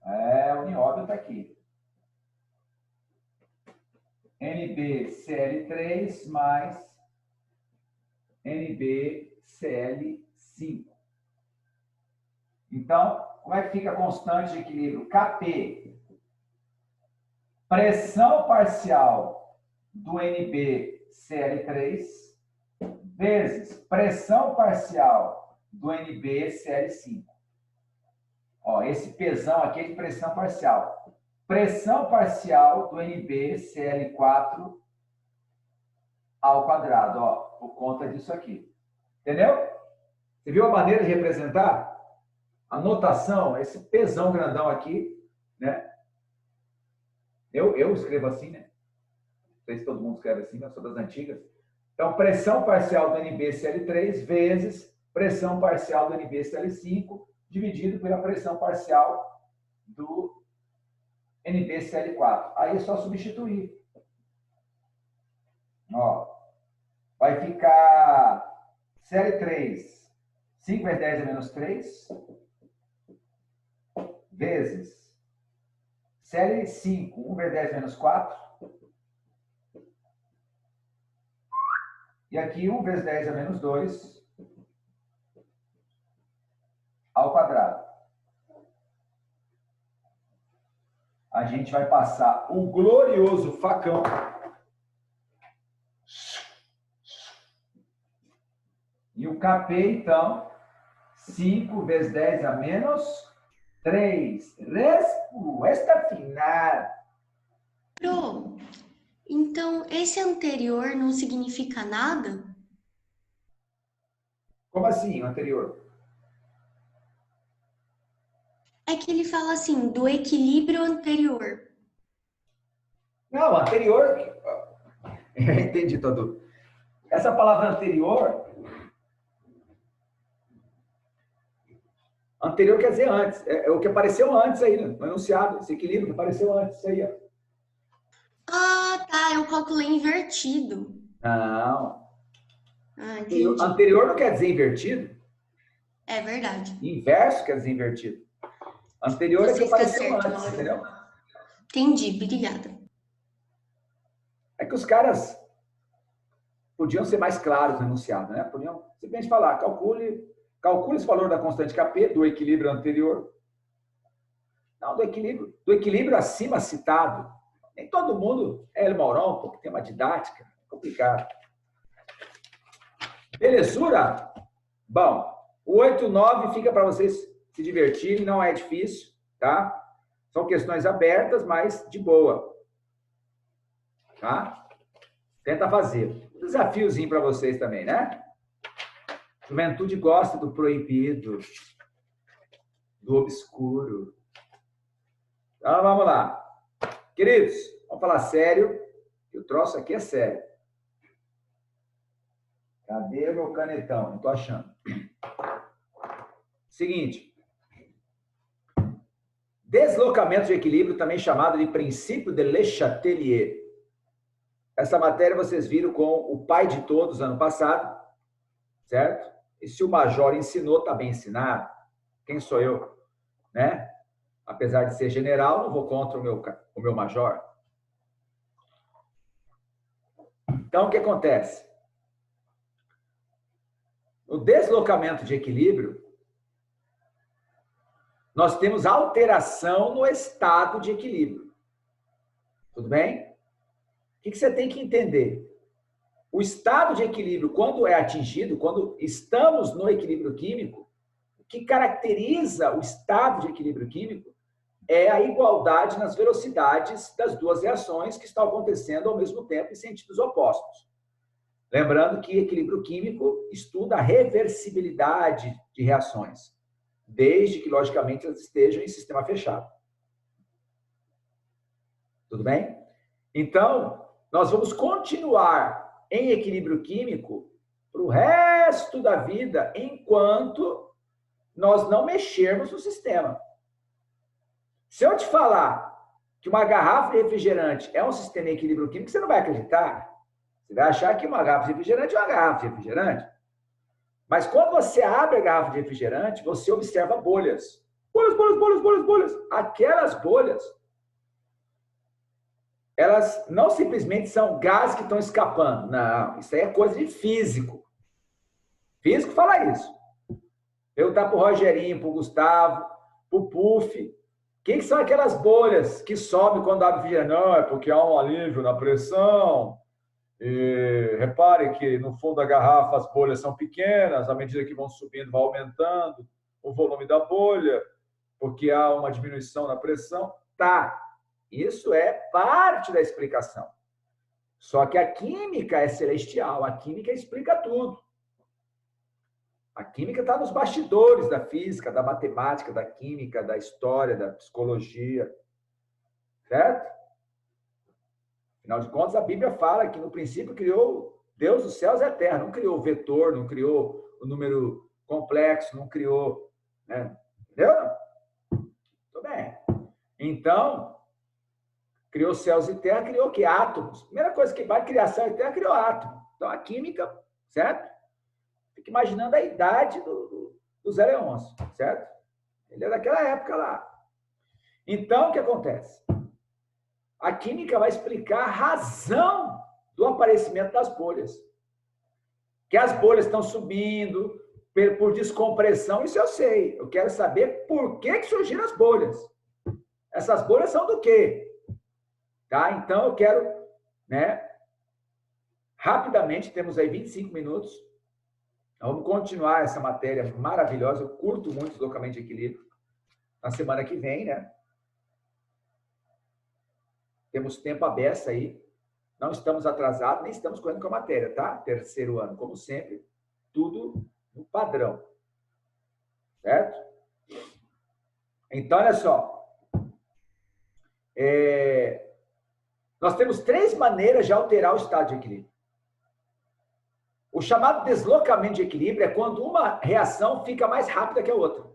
O nióbio está aqui. NbCl3 mais NbCl5. Então, como é que fica a constante de equilíbrio? Kp. Pressão parcial do NbCl3 vezes pressão parcial do NbCl5. Ó, esse pesão aqui é de pressão parcial. Pressão parcial do NbCl4 ao quadrado, ó, por conta disso aqui. Entendeu? Você viu a maneira de representar? A notação, esse pesão grandão aqui, né? Eu escrevo assim, né? Não sei se todo mundo escreve assim, mas sou das antigas. Então, pressão parcial do NbCl3 vezes pressão parcial do NbCl5 dividido pela pressão parcial do NbCl4. Aí é só substituir. Ó, vai ficar Cl3, 5 vezes 10 a menos 3, vezes Cl5, 1 vezes 10 menos 4. E aqui 1 vezes 10 a menos 2 ao quadrado. a gente vai passar o glorioso facão. E o Kp, então, 5 vezes 10 a menos 3. Resposta final. Pro, então esse anterior não significa nada? Como assim, o anterior? É que ele fala assim, do equilíbrio anterior. Não, anterior... Eu entendi, Todo. Essa palavra anterior... Anterior quer dizer antes. É o que apareceu antes aí, no enunciado. Esse equilíbrio que apareceu antes. Isso aí, ó. Ah, tá, eu calculei invertido. Não. Ah, entendi. Anterior não quer dizer invertido. É verdade. Inverso quer dizer invertido. Anterior é que Você está apareceu certo, antes, Mauro. entendeu? Entendi, obrigada. É que os caras podiam ser mais claros no enunciado, né? Podiam simplesmente falar, calcule esse valor da constante Kp do equilíbrio anterior. Não, do equilíbrio acima citado. Nem todo mundo é El Mourão, porque tem uma didática complicada. Belezura? Bom, o 8 e o 9 fica para vocês se divertirem, não é difícil, tá? São questões abertas, mas de boa. Tá? Tenta fazer. Um desafiozinho para vocês também, né? Juventude gosta do proibido, do obscuro. Então, vamos lá. Queridos, vamos falar sério, que o troço aqui é sério. Cadê o meu canetão? Não estou achando. Seguinte. Deslocamento de equilíbrio, também chamado de princípio de Le Chatelier. Essa matéria vocês viram com o pai de todos ano passado, certo? E se o Major ensinou, está bem ensinado. Quem sou eu? Né? Apesar de ser general, não vou contra o meu Major. Então, o que acontece? No deslocamento de equilíbrio, nós temos alteração no estado de equilíbrio. Tudo bem? O que você tem que entender? O estado de equilíbrio, quando é atingido, quando estamos no equilíbrio químico, o que caracteriza o estado de equilíbrio químico é a igualdade nas velocidades das duas reações que estão acontecendo ao mesmo tempo em sentidos opostos. Lembrando que equilíbrio químico estuda a reversibilidade de reações, desde que, logicamente, elas estejam em sistema fechado. Tudo bem? Então, nós vamos continuar em equilíbrio químico para o resto da vida, enquanto nós não mexermos no sistema. Se eu te falar que uma garrafa de refrigerante é um sistema em equilíbrio químico, você não vai acreditar. Você vai achar que uma garrafa de refrigerante é uma garrafa de refrigerante. Mas quando você abre a garrafa de refrigerante, você observa bolhas. Bolhas, bolhas, bolhas, bolhas, bolhas. Aquelas bolhas, elas não simplesmente são gases que estão escapando. Não, isso aí é coisa de físico. Físico fala isso. Perguntar para o Rogerinho, para o Gustavo, para o Puff. O que são aquelas bolhas que sobem quando abre refrigerante? Não, é porque há um alívio na pressão. E repare que no fundo da garrafa as bolhas são pequenas, à medida que vão subindo, vai aumentando o volume da bolha, porque há uma diminuição na pressão. Tá, isso é parte da explicação. Só que a química é celestial, a química explica tudo. A química está nos bastidores da física, da matemática, da química, da história, da psicologia. Certo? Afinal de contas, a Bíblia fala que no princípio criou Deus dos céus e a terra. Não criou o vetor, não criou o número complexo, não criou... Né? Entendeu? Tudo bem. Então, criou céus e terra, criou o quê? Átomos. Primeira coisa que vai criar céu e terra, criou átomo. Então, a química, certo? Fica imaginando a idade do Zé Leôncio, certo? Ele é daquela época lá. Então, o que acontece? A química vai explicar a razão do aparecimento das bolhas. Que as bolhas estão subindo por descompressão, isso eu sei. Eu quero saber por que surgiram as bolhas. Essas bolhas são do quê? Tá? Então, eu quero, né? Rapidamente, temos aí 25 minutos. Vamos continuar essa matéria maravilhosa. Eu curto muito deslocamento de equilíbrio. Na semana que vem, né? Temos tempo aberto aí. Não estamos atrasados, nem estamos correndo com a matéria, tá? Terceiro ano, como sempre, tudo no padrão. Certo? Então, olha só. Nós temos 3 maneiras de alterar o estado de equilíbrio. O chamado deslocamento de equilíbrio é quando uma reação fica mais rápida que a outra.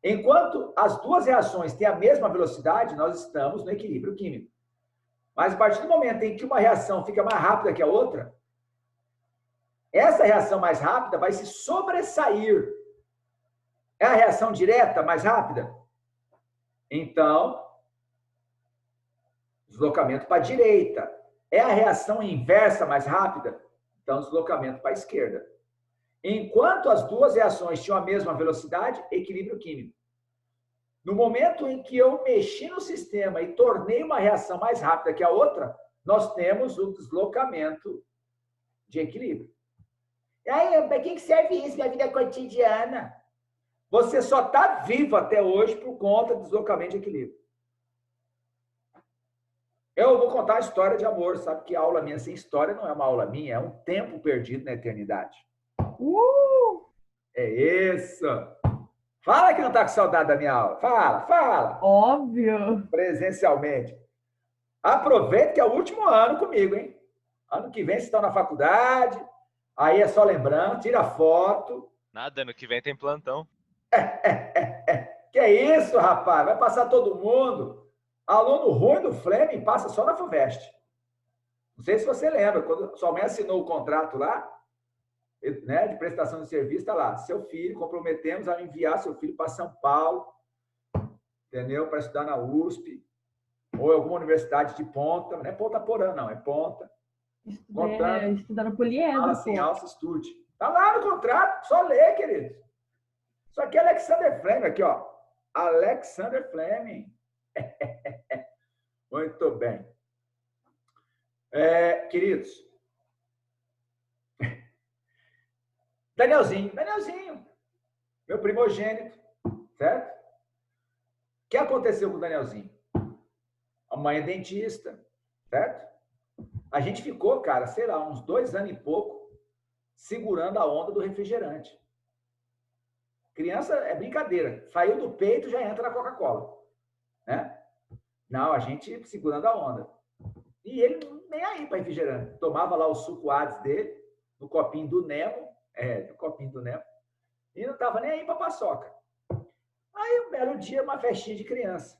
Enquanto as duas reações têm a mesma velocidade, nós estamos no equilíbrio químico. Mas a partir do momento em que uma reação fica mais rápida que a outra, essa reação mais rápida vai se sobressair. É a reação direta mais rápida? Então, deslocamento para a direita. É a reação inversa mais rápida? Então, deslocamento para a esquerda. Enquanto as duas reações tinham a mesma velocidade, equilíbrio químico. No momento em que eu mexi no sistema e tornei uma reação mais rápida que a outra, nós temos o deslocamento de equilíbrio. E aí, para que serve isso na vida cotidiana? Você só está vivo até hoje por conta do deslocamento de equilíbrio. Eu vou contar a história de amor, sabe que a aula minha sem história não é uma aula minha, é um tempo perdido na eternidade. É isso! Fala que não está com saudade da minha aula. Fala! Óbvio! Presencialmente. Aproveita que é o último ano comigo, hein? Ano que vem vocês estão na faculdade, aí é só lembrando, tira foto. Nada, ano que vem tem plantão. Que é isso, rapaz? Vai passar todo mundo. Aluno ruim do Fleming passa só na FUVEST. Não sei se você lembra, quando sua mãe assinou o contrato lá, né, de prestação de serviço, está lá, seu filho, comprometemos a enviar seu filho para São Paulo, entendeu? Para estudar na USP, ou alguma universidade de ponta, não é Ponta Porã, não, é ponta. Estudar no Poliedro. Fala assim, alça, estude. Está lá no contrato, só lê, querido. Isso aqui é Alexander Fleming, aqui, ó. Alexander Fleming. Muito bem. Queridos, Danielzinho, meu primogênito, certo? O que aconteceu com o Danielzinho? A mãe é dentista, certo? A gente ficou, cara, sei lá, uns 2 anos e pouco, segurando a onda do refrigerante. Criança é brincadeira. Saiu do peito, já entra na Coca-Cola. Né? Não, a gente segurando a onda. E ele nem aí para refrigerante. Tomava lá o suco Hades dele, no copinho do Nemo. No copinho do Nemo. E não estava nem aí para paçoca. Aí, um belo dia, uma festinha de criança.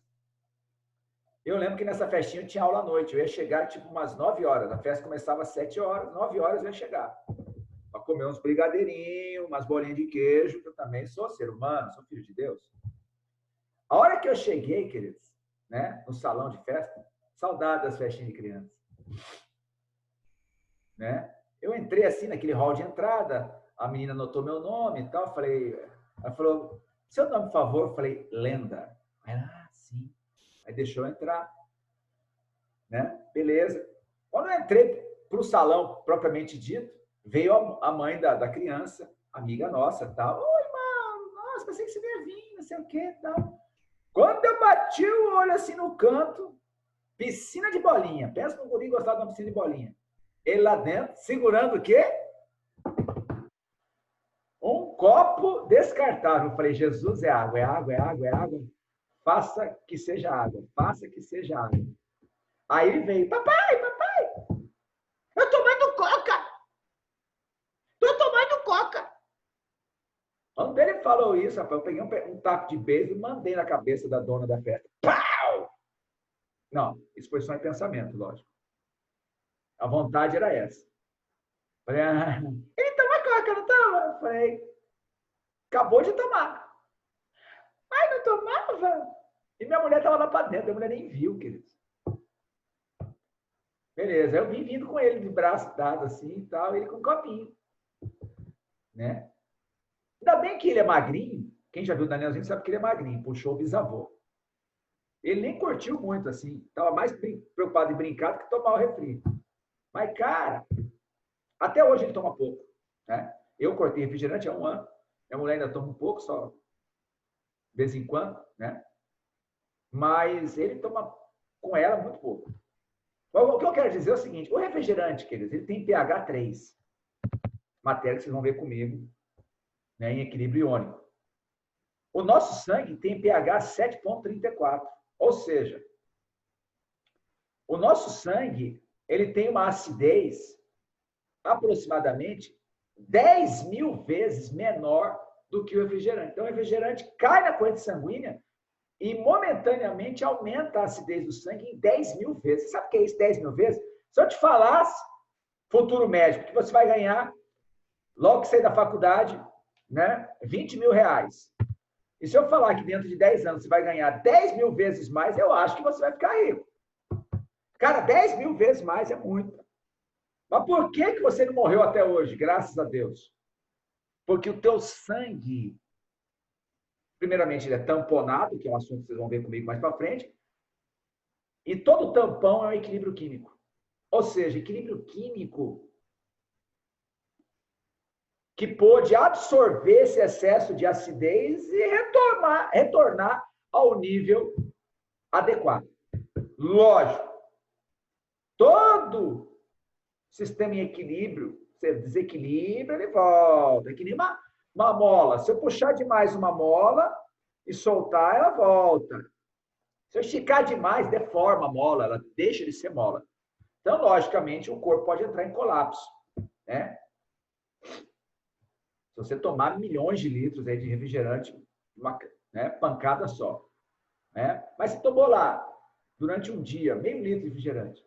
Eu lembro que nessa festinha eu tinha aula à noite. Eu ia chegar tipo umas 9 horas. A festa começava às 7 horas. 9 horas eu ia chegar. Para comer uns brigadeirinhos, umas bolinhas de queijo, que eu também sou ser humano, sou filho de Deus. A hora que eu cheguei, queridos, né, no salão de festa, saudade das festinhas de criança. Né? Eu entrei assim naquele hall de entrada, a menina anotou meu nome e tal, ela falou, seu nome, por favor? Eu falei, Lenda. Aí, sim. Aí deixou eu entrar. Né? Beleza. Quando eu entrei para o salão, propriamente dito, veio a mãe da criança, amiga nossa, tal. Oi, irmão, nossa, pensei que você ia vir, não sei o quê, tal. Quando eu bati o olho assim no canto, piscina de bolinha. Pensa no guri gostar de uma piscina de bolinha. Ele lá dentro, segurando o quê? Um copo descartável. Eu falei, Jesus, é água, é água, é água, é água. Faça que seja água, faça que seja água. Aí ele veio, papai, eu tomando coca. Tô tomando coca. Quando ele falou isso, rapaz, eu peguei um taco de beijo e mandei na cabeça da dona da festa. Pau! Não, isso foi só em pensamento, lógico. A vontade era essa. Falei, ele toma coca, não toma? Eu falei, acabou de tomar. Ai, não tomava? E minha mulher estava lá para dentro, a mulher nem viu, queridos. Beleza, eu vim vindo com ele de braço dado assim e tal, ele com um copinho. Né? Ainda bem que ele é magrinho. Quem já viu o Danielzinho sabe que ele é magrinho. Puxou o bisavô. Ele nem curtiu muito, assim. Estava mais preocupado em brincar do que tomar o refri. Mas, cara, até hoje ele toma pouco, né? Eu cortei refrigerante há 1 ano. Minha mulher ainda toma um pouco, só de vez em quando, né? Mas ele toma com ela muito pouco. O que eu quero dizer é o seguinte, o refrigerante, queridos, ele tem pH 3. Matéria que vocês vão ver comigo, né, em equilíbrio iônico. O nosso sangue tem pH 7,34. Ou seja, o nosso sangue ele tem uma acidez aproximadamente 10.000 vezes menor do que o refrigerante. Então, o refrigerante cai na corrente sanguínea e momentaneamente aumenta a acidez do sangue em 10.000 vezes. Você sabe o que é isso, 10.000 vezes? Se eu te falasse, futuro médico, que você vai ganhar, logo que sair da faculdade, né, 20 mil reais. E se eu falar que dentro de 10 anos você vai ganhar 10.000 vezes mais, eu acho que você vai ficar rico. Cara, 10.000 vezes mais é muito. Mas por que você não morreu até hoje? Graças a Deus. Porque o teu sangue, primeiramente, ele é tamponado, que é um assunto que vocês vão ver comigo mais para frente, e todo tampão é um equilíbrio químico. Ou seja, equilíbrio químico que pôde absorver esse excesso de acidez e retornar ao nível adequado. Lógico, todo sistema em equilíbrio, você desequilibra, ele volta. É que nem uma mola. Se eu puxar demais uma mola e soltar, ela volta. Se eu esticar demais, deforma a mola, ela deixa de ser mola. Então, logicamente, o corpo pode entrar em colapso, né? Se você tomar milhões de litros aí de refrigerante, uma, né, pancada só. Né? Mas se tomou lá, durante um dia, meio litro de refrigerante,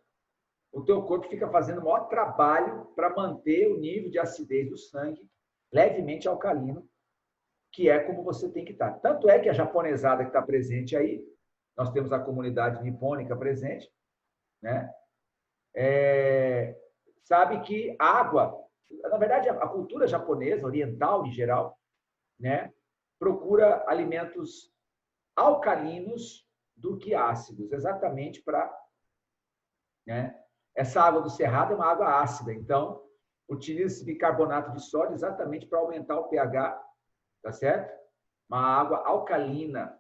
o teu corpo fica fazendo o maior trabalho para manter o nível de acidez do sangue levemente alcalino, que é como você tem que estar. Tanto é que a japonesada que está presente aí, nós temos a comunidade nipônica presente, né? Sabe que água, na verdade, a cultura japonesa, oriental em geral, né, procura alimentos alcalinos do que ácidos, exatamente para... Né, essa água do cerrado é uma água ácida, então, utiliza-se bicarbonato de sódio exatamente para aumentar o pH, tá certo? Uma água alcalina,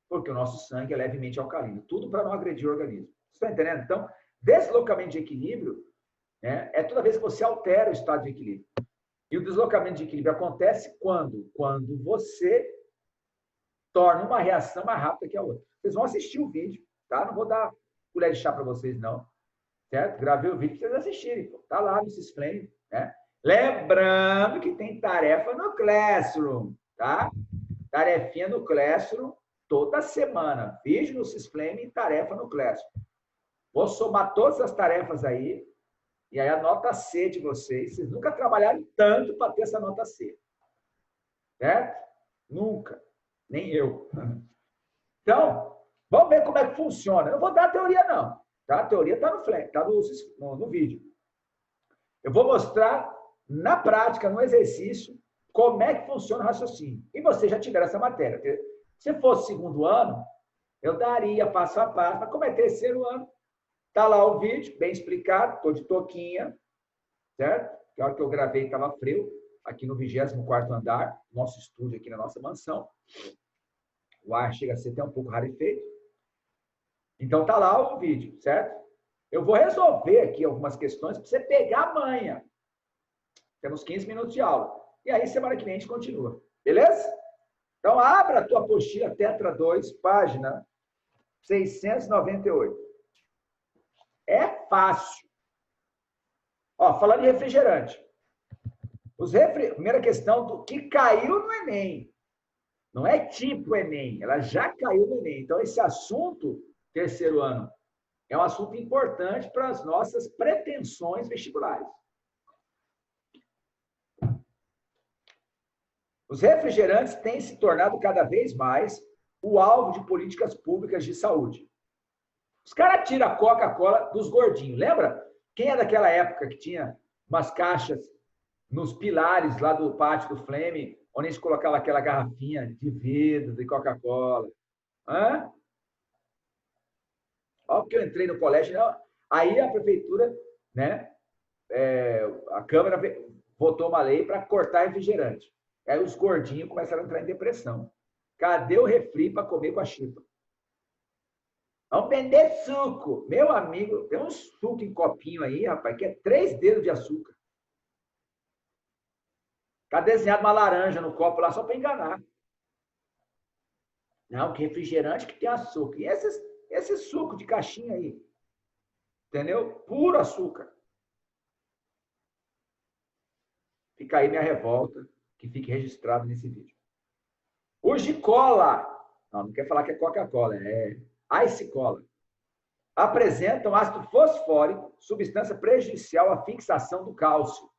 porque o nosso sangue é levemente alcalino. Tudo para não agredir o organismo. Você está entendendo? Então, deslocamento de equilíbrio, né, é toda vez que você altera o estado de equilíbrio. E o deslocamento de equilíbrio acontece quando? Quando você torna uma reação mais rápida que a outra. Vocês vão assistir o vídeo, tá? Não vou dar colher de chá para vocês, não. Certo? Gravei o vídeo para vocês assistirem. Pô. Tá lá no Sisflame, né? Lembrando que tem tarefa no Classroom, tá? Tarefinha no Classroom toda semana. Vídeo no Sisflame e tarefa no Classroom. Vou somar todas as tarefas aí e aí a nota C de vocês. Vocês nunca trabalharam tanto para ter essa nota C. Certo? Nunca. Nem eu. Então, vamos ver como é que funciona. Eu não vou dar a teoria, não. Tá? A teoria está no vídeo. Eu vou mostrar na prática, no exercício, como é que funciona o raciocínio. E vocês já tiveram essa matéria. Se fosse segundo ano, eu daria passo a passo. Mas como é terceiro ano, está lá o vídeo, bem explicado. Estou de touquinha, certo? Que a hora que eu gravei estava frio, aqui no 24º andar, nosso estúdio aqui na nossa mansão. O ar chega a ser até um pouco rarefeito. Então, tá lá o vídeo, certo? Eu vou resolver aqui algumas questões para você pegar a manha. Temos 15 minutos de aula. E aí, semana que vem, a gente continua. Beleza? Então, abra a tua apostila Tetra 2, página 698. É fácil. Ó, falando de refrigerante. Primeira questão do que caiu no Enem. Não é tipo Enem, ela já caiu no Enem. Então, esse assunto... terceiro ano, é um assunto importante para as nossas pretensões vestibulares. Os refrigerantes têm se tornado cada vez mais o alvo de políticas públicas de saúde. Os caras tiram a Coca-Cola dos gordinhos. Lembra? Quem é daquela época que tinha umas caixas nos pilares lá do pátio do Flame, onde a gente colocava aquela garrafinha de vidro de Coca-Cola? Hã? Olha que eu entrei no colégio. Não. Aí a prefeitura, né, a Câmara votou uma lei para cortar refrigerante. Aí os gordinhos começaram a entrar em depressão. Cadê o refri para comer com a chipa? Vamos vender suco. Meu amigo, tem um suco em copinho aí, rapaz, que é 3 dedos de açúcar. Tá desenhado uma laranja no copo lá só para enganar. Não, que refrigerante que tem açúcar. E esse suco de caixinha aí? Entendeu? Puro açúcar. Fica aí minha revolta, que fique registrado nesse vídeo. O Gicola, não quer falar que é Coca-Cola, é Ice Cola, apresentam ácido fosfórico, substância prejudicial à fixação do cálcio.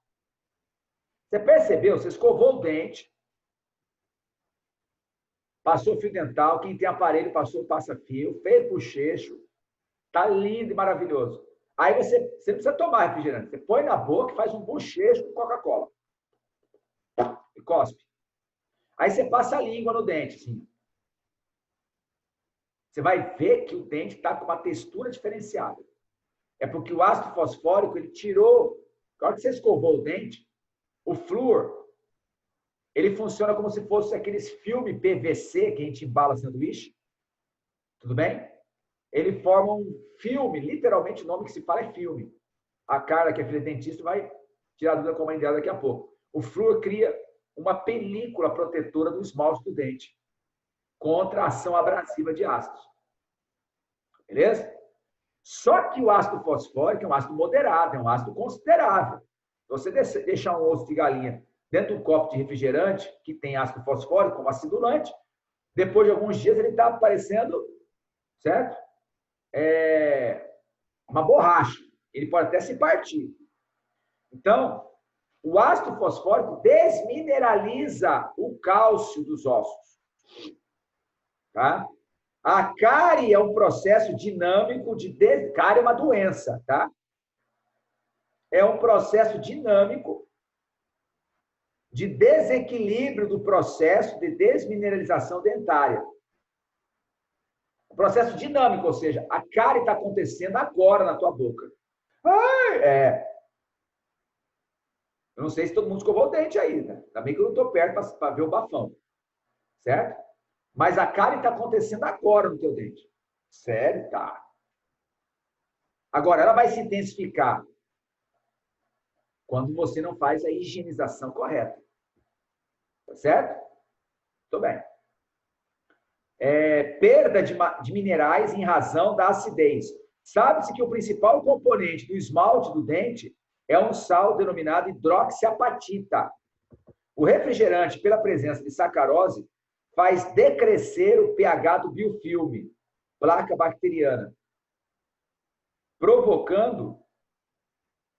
Você percebeu? Você escovou o dente, passou fio dental, quem tem aparelho passou passa-fio, fez bochecho, tá lindo e maravilhoso. Aí você não precisa tomar refrigerante, você põe na boca e faz um bochecho com Coca-Cola. E cospe. Aí você passa a língua no dente, assim. Você vai ver que o dente está com uma textura diferenciada. É porque o ácido fosfórico, ele tirou... Na hora que você escovou o dente, o flúor, ele funciona como se fosse aqueles filmes PVC que a gente embala sanduíche. Tudo bem? Ele forma um filme, literalmente o nome que se fala é filme. A Carla, que é filha de dentista, vai tirar dúvida com a mãe dela daqui a pouco. O flúor cria uma película protetora do esmalte do dente contra a ação abrasiva de ácidos. Beleza? Só que o ácido fosfórico é um ácido moderado, é um ácido considerável. Se você deixar um osso de galinha dentro de um copo de refrigerante que tem ácido fosfórico como acidulante, depois de alguns dias ele está parecendo, certo? Uma borracha. Ele pode até se partir. Então, o ácido fosfórico desmineraliza o cálcio dos ossos. Tá? A cárie é um processo dinâmico de... Cárie é uma doença, tá? É um processo dinâmico de desequilíbrio do processo de desmineralização dentária. Um processo dinâmico, ou seja, a cárie está acontecendo agora na tua boca. Eu não sei se todo mundo escovou o dente aí, né? Ainda bem que eu não estou perto para ver o bafão. Certo? Mas a cárie está acontecendo agora no teu dente. Sério? Tá. Agora, ela vai se intensificar quando você não faz a higienização correta. Tá certo? Muito bem. Perda de minerais em razão da acidez. Sabe-se que o principal componente do esmalte do dente é um sal denominado hidroxiapatita. O refrigerante, pela presença de sacarose, faz decrescer o pH do biofilme, placa bacteriana, provocando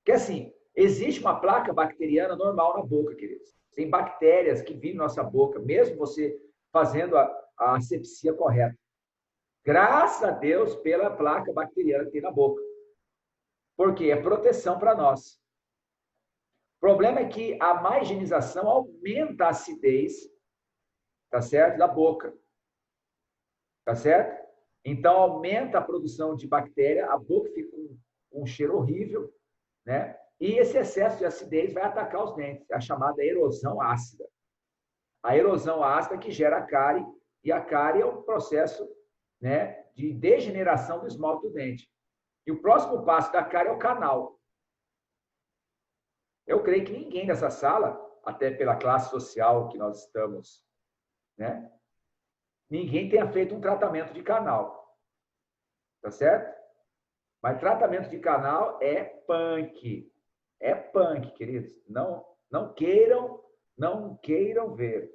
que, assim, existe uma placa bacteriana normal na boca, queridos. Tem bactérias que vivem na nossa boca, mesmo você fazendo a asepsia correta. Graças a Deus pela placa bacteriana que tem na boca. Porque é proteção para nós. O problema é que a má higienização aumenta a acidez, tá certo? Da boca. Tá certo? Então, aumenta a produção de bactéria, a boca fica com um cheiro horrível, né? E esse excesso de acidez vai atacar os dentes, a chamada erosão ácida. A erosão ácida que gera a cárie, e a cárie é um processo, né, de degeneração do esmalte do dente. E o próximo passo da cárie é o canal. Eu creio que ninguém nessa sala, até pela classe social que nós estamos, né, ninguém tenha feito um tratamento de canal. Tá certo? Mas tratamento de canal é punk. É punk, queridos. Não queiram ver.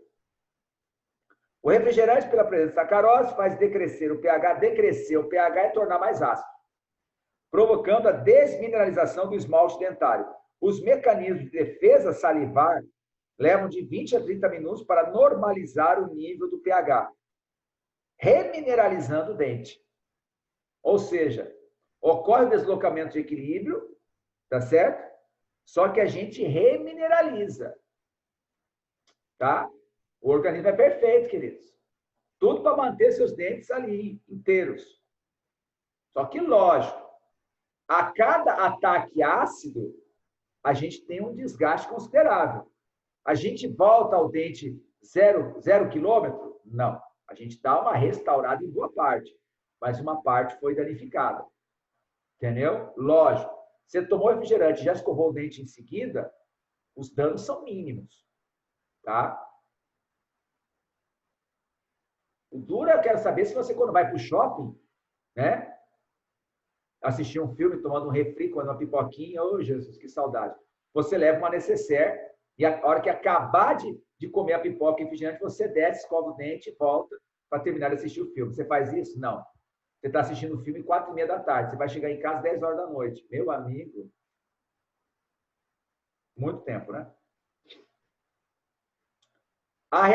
O refrigerante, pela presença de sacarose, faz decrescer o pH. Decrescer o pH é tornar mais ácido, provocando a desmineralização do esmalte dentário. Os mecanismos de defesa salivar levam de 20 a 30 minutos para normalizar o nível do pH, remineralizando o dente. Ou seja, ocorre o deslocamento de equilíbrio, tá certo? Só que a gente remineraliza. Tá? O organismo é perfeito, queridos. Tudo para manter seus dentes ali inteiros. Só que, lógico, a cada ataque ácido, a gente tem um desgaste considerável. A gente volta ao dente 0 quilômetro? Não. A gente dá uma restaurada em boa parte, mas uma parte foi danificada. Entendeu? Lógico. Você tomou refrigerante e já escovou o dente em seguida, os danos são mínimos. Tá? O duro eu quero saber se você, quando vai para o shopping, né? Assistir um filme, tomando um refri, comendo uma pipoquinha, ô Jesus, que saudade. Você leva uma necessaire e a hora que acabar de comer a pipoca e refrigerante, você desce, escova o dente e volta para terminar de assistir o filme. Você faz isso? Não. Você está assistindo o filme 4h30 da tarde. Você vai chegar em casa 10 horas da noite. Meu amigo. Muito tempo, né? A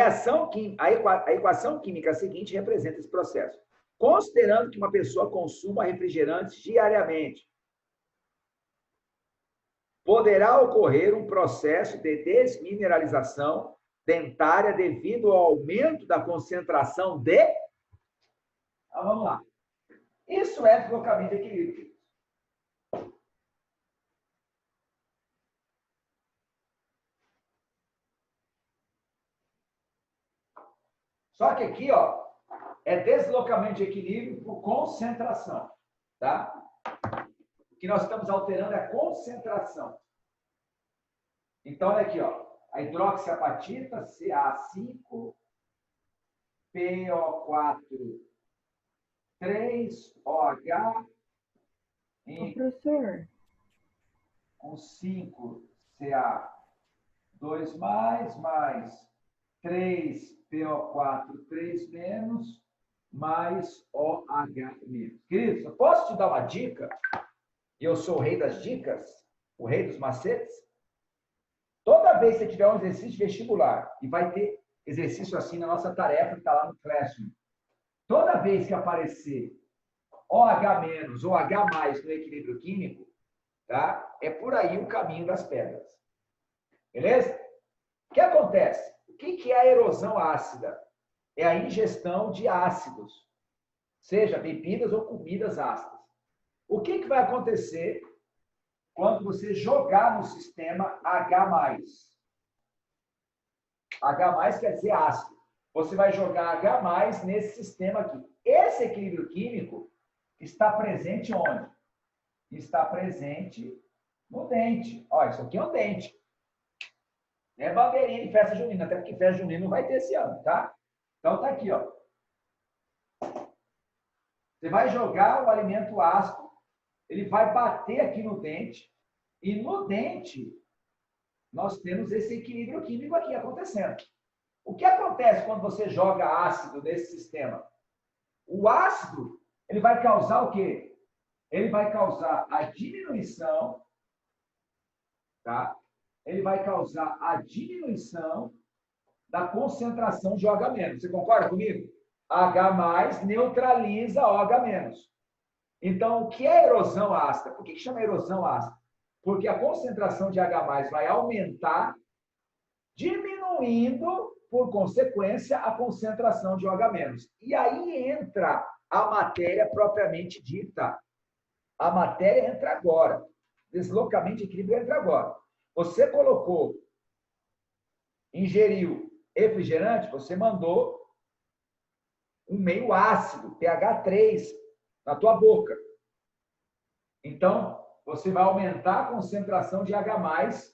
equação química seguinte representa esse processo. Considerando que uma pessoa consuma refrigerantes diariamente, poderá ocorrer um processo de desmineralização dentária devido ao aumento da concentração de... Então, vamos lá. Isso é deslocamento de equilíbrio. Só que aqui, ó, é deslocamento de equilíbrio por concentração, tá? O que nós estamos alterando é a concentração. Então, olha aqui, ó. A hidroxiapatita, CA5, PO4, 3OH, Professor, com 5 CA2+, mais 3PO4, 3 menos, mais OH menos. Queridos, eu posso te dar uma dica? Eu sou o rei das dicas, o rei dos macetes. Toda vez que você tiver um exercício vestibular, e vai ter exercício assim na nossa tarefa que está lá no Classroom, toda vez que aparecer OH- ou H+ no equilíbrio químico, tá? É por aí o caminho das pedras. Beleza? O que acontece? O que é a erosão ácida? É a ingestão de ácidos, seja bebidas ou comidas ácidas. O que vai acontecer quando você jogar no sistema H+? H+ quer dizer ácido. Você vai jogar H+ nesse sistema aqui. Esse equilíbrio químico está presente onde? Está presente no dente. Olha, isso aqui é um dente. Não é bandeirinha de festa junina, até porque festa junina não vai ter esse ano, tá? Então tá aqui, ó. Você vai jogar o alimento ácido, ele vai bater aqui no dente, e no dente nós temos esse equilíbrio químico aqui acontecendo. O que acontece quando você joga ácido nesse sistema? O ácido, ele vai causar o quê? Ele vai causar a diminuição, tá? Ele vai causar a diminuição da concentração de OH-. Você concorda comigo? H+ neutraliza OH-. Então, o que é erosão ácida? Por que chama erosão ácida? Porque a concentração de H+ vai aumentar, diminuindo, por consequência, a concentração de OH-. E aí entra a matéria propriamente dita. A matéria entra agora. Deslocamento de equilíbrio entra agora. Você colocou, ingeriu refrigerante, você mandou um meio ácido, pH 3, na tua boca. Então, você vai aumentar a concentração de H+.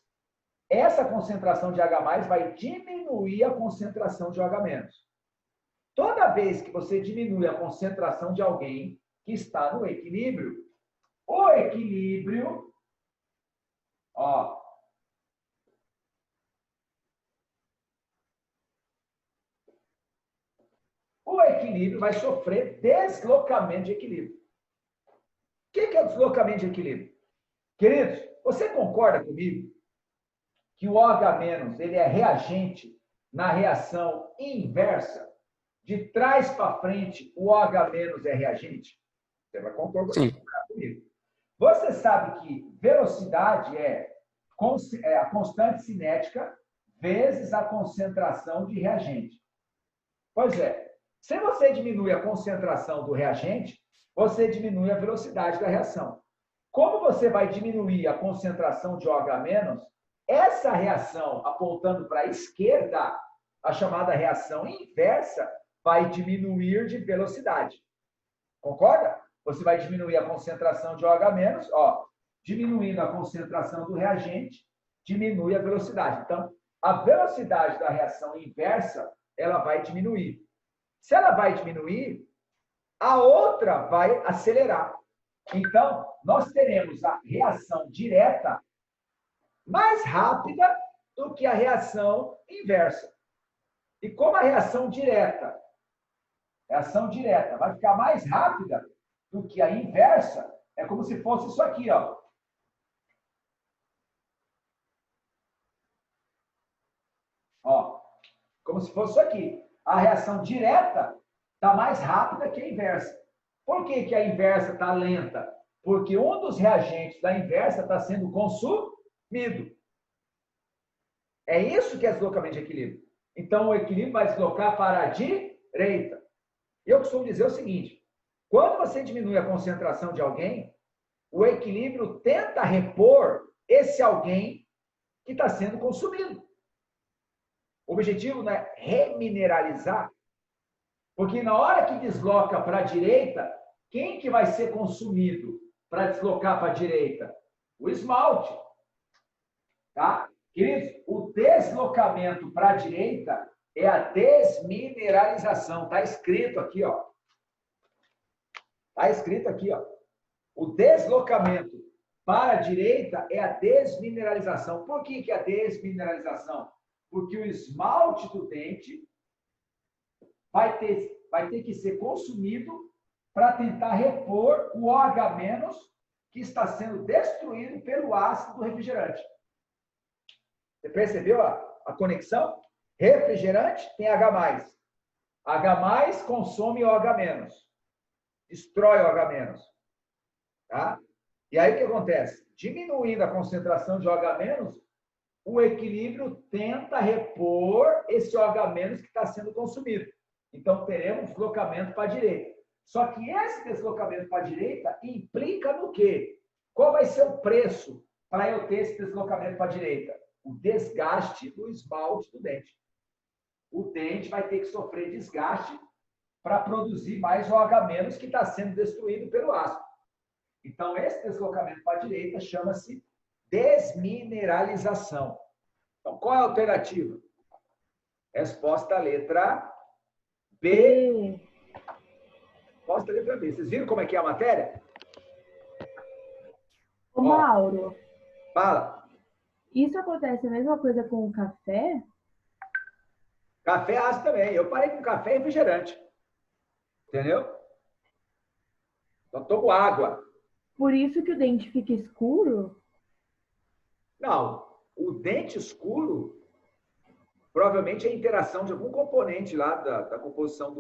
Essa concentração de H+ vai diminuir a concentração de OH-. Toda vez que você diminui a concentração de alguém que está no equilíbrio, o equilíbrio, ó, o equilíbrio vai sofrer deslocamento de equilíbrio. O que é o deslocamento de equilíbrio? Queridos, você concorda comigo que o OH- ele é reagente na reação inversa? De trás para frente, o OH- é reagente? Você vai concordar comigo. Você sabe que velocidade é a constante cinética vezes a concentração de reagente. Pois é, se você diminui a concentração do reagente, você diminui a velocidade da reação. Como você vai diminuir a concentração de OH-, essa reação apontando para a esquerda, a chamada reação inversa, vai diminuir de velocidade. Concorda? Você vai diminuir a concentração de OH-, ó, diminuindo a concentração do reagente, diminui a velocidade. Então, a velocidade da reação inversa, ela vai diminuir. Se ela vai diminuir, a outra vai acelerar. Então, nós teremos a reação direta mais rápida do que a reação inversa. E como a reação direta vai ficar mais rápida do que a inversa, é como se fosse isso aqui, ó. Ó, como se fosse isso aqui. A reação direta está mais rápida que a inversa. Por que que a inversa está lenta? Porque um dos reagentes da inversa está sendo consumido. É isso que é deslocamento de equilíbrio. Então, o equilíbrio vai deslocar para a direita. Eu costumo dizer o seguinte, quando você diminui a concentração de alguém, o equilíbrio tenta repor esse alguém que está sendo consumido. O objetivo não é remineralizar, porque na hora que desloca para a direita, quem que vai ser consumido para deslocar para a direita? O esmalte. Tá? Queridos, o deslocamento para a direita é a desmineralização. Está escrito aqui, ó. Está escrito aqui, ó. O deslocamento para a direita é a desmineralização. Por que que é a desmineralização? Porque o esmalte do dente vai ter que ser consumido para tentar repor o OH- que está sendo destruído pelo ácido do refrigerante. Você percebeu a conexão? Refrigerante tem H+. H+ consome OH-, destrói OH-. Tá? E aí o que acontece? Diminuindo a concentração de OH-, o equilíbrio tenta repor esse OH- que está sendo consumido. Então, teremos deslocamento para a direita. Só que esse deslocamento para a direita implica no quê? Qual vai ser o preço para eu ter esse deslocamento para a direita? O desgaste do esmalte do dente. O dente vai ter que sofrer desgaste para produzir mais OH- que está sendo destruído pelo ácido. Então, esse deslocamento para a direita chama-se desmineralização. Então, qual é a alternativa? Resposta letra B. Resposta letra B. Vocês viram como é que é a matéria? Ô, Mauro, Fala. isso acontece a mesma coisa com o café? Café ácido também. Eu parei com café e refrigerante. Entendeu? Só tomo água. Por isso que o dente fica escuro? Não. O dente escuro provavelmente é a interação de algum componente lá da composição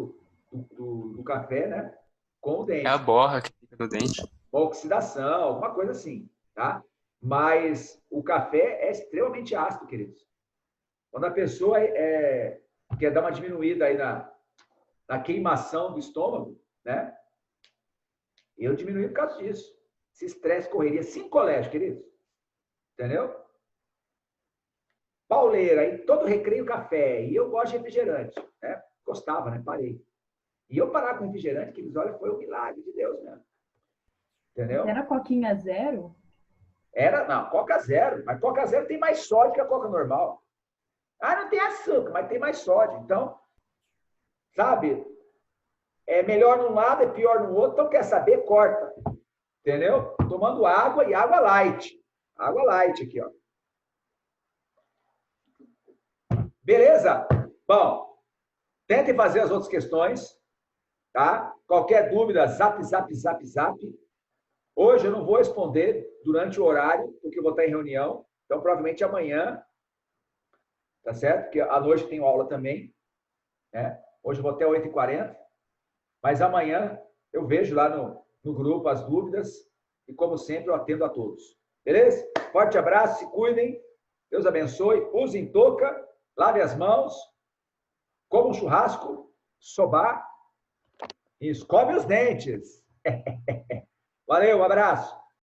do café, né? Com o dente. É a borra que fica no dente. Oxidação, alguma coisa assim, tá? Mas o café é extremamente ácido, queridos. Quando a pessoa quer dar uma diminuída aí na queimação do estômago, né? Eu diminui por causa disso. Esse estresse, correria, 5 colégios, queridos. Entendeu? Pauleira, aí todo recreio café. E eu gosto de refrigerante, né? Gostava, né? Parei. E eu parar com refrigerante, queridos, olha, foi um milagre de Deus mesmo. Entendeu? Era Coquinha zero? Não, Coca zero. Mas Coca zero tem mais sódio que a Coca normal. Ah, não tem açúcar, mas tem mais sódio. Então, sabe? É melhor num lado, é pior no outro. Então, quer saber? Corta. Entendeu? Tomando água e água light. Água light aqui, ó. Beleza? Bom, tentem fazer as outras questões, tá? Qualquer dúvida, zap, zap, zap, zap. Hoje eu não vou responder durante o horário, porque eu vou estar em reunião. Então, provavelmente amanhã, tá certo? Porque à noite tenho aula também, né? Hoje eu vou até 8h40. Mas amanhã eu vejo lá no grupo as dúvidas e, como sempre, eu atendo a todos. Beleza? Forte abraço, se cuidem. Deus abençoe. Usem touca, lave as mãos, comam um churrasco, sobar e escove os dentes. Valeu, um abraço.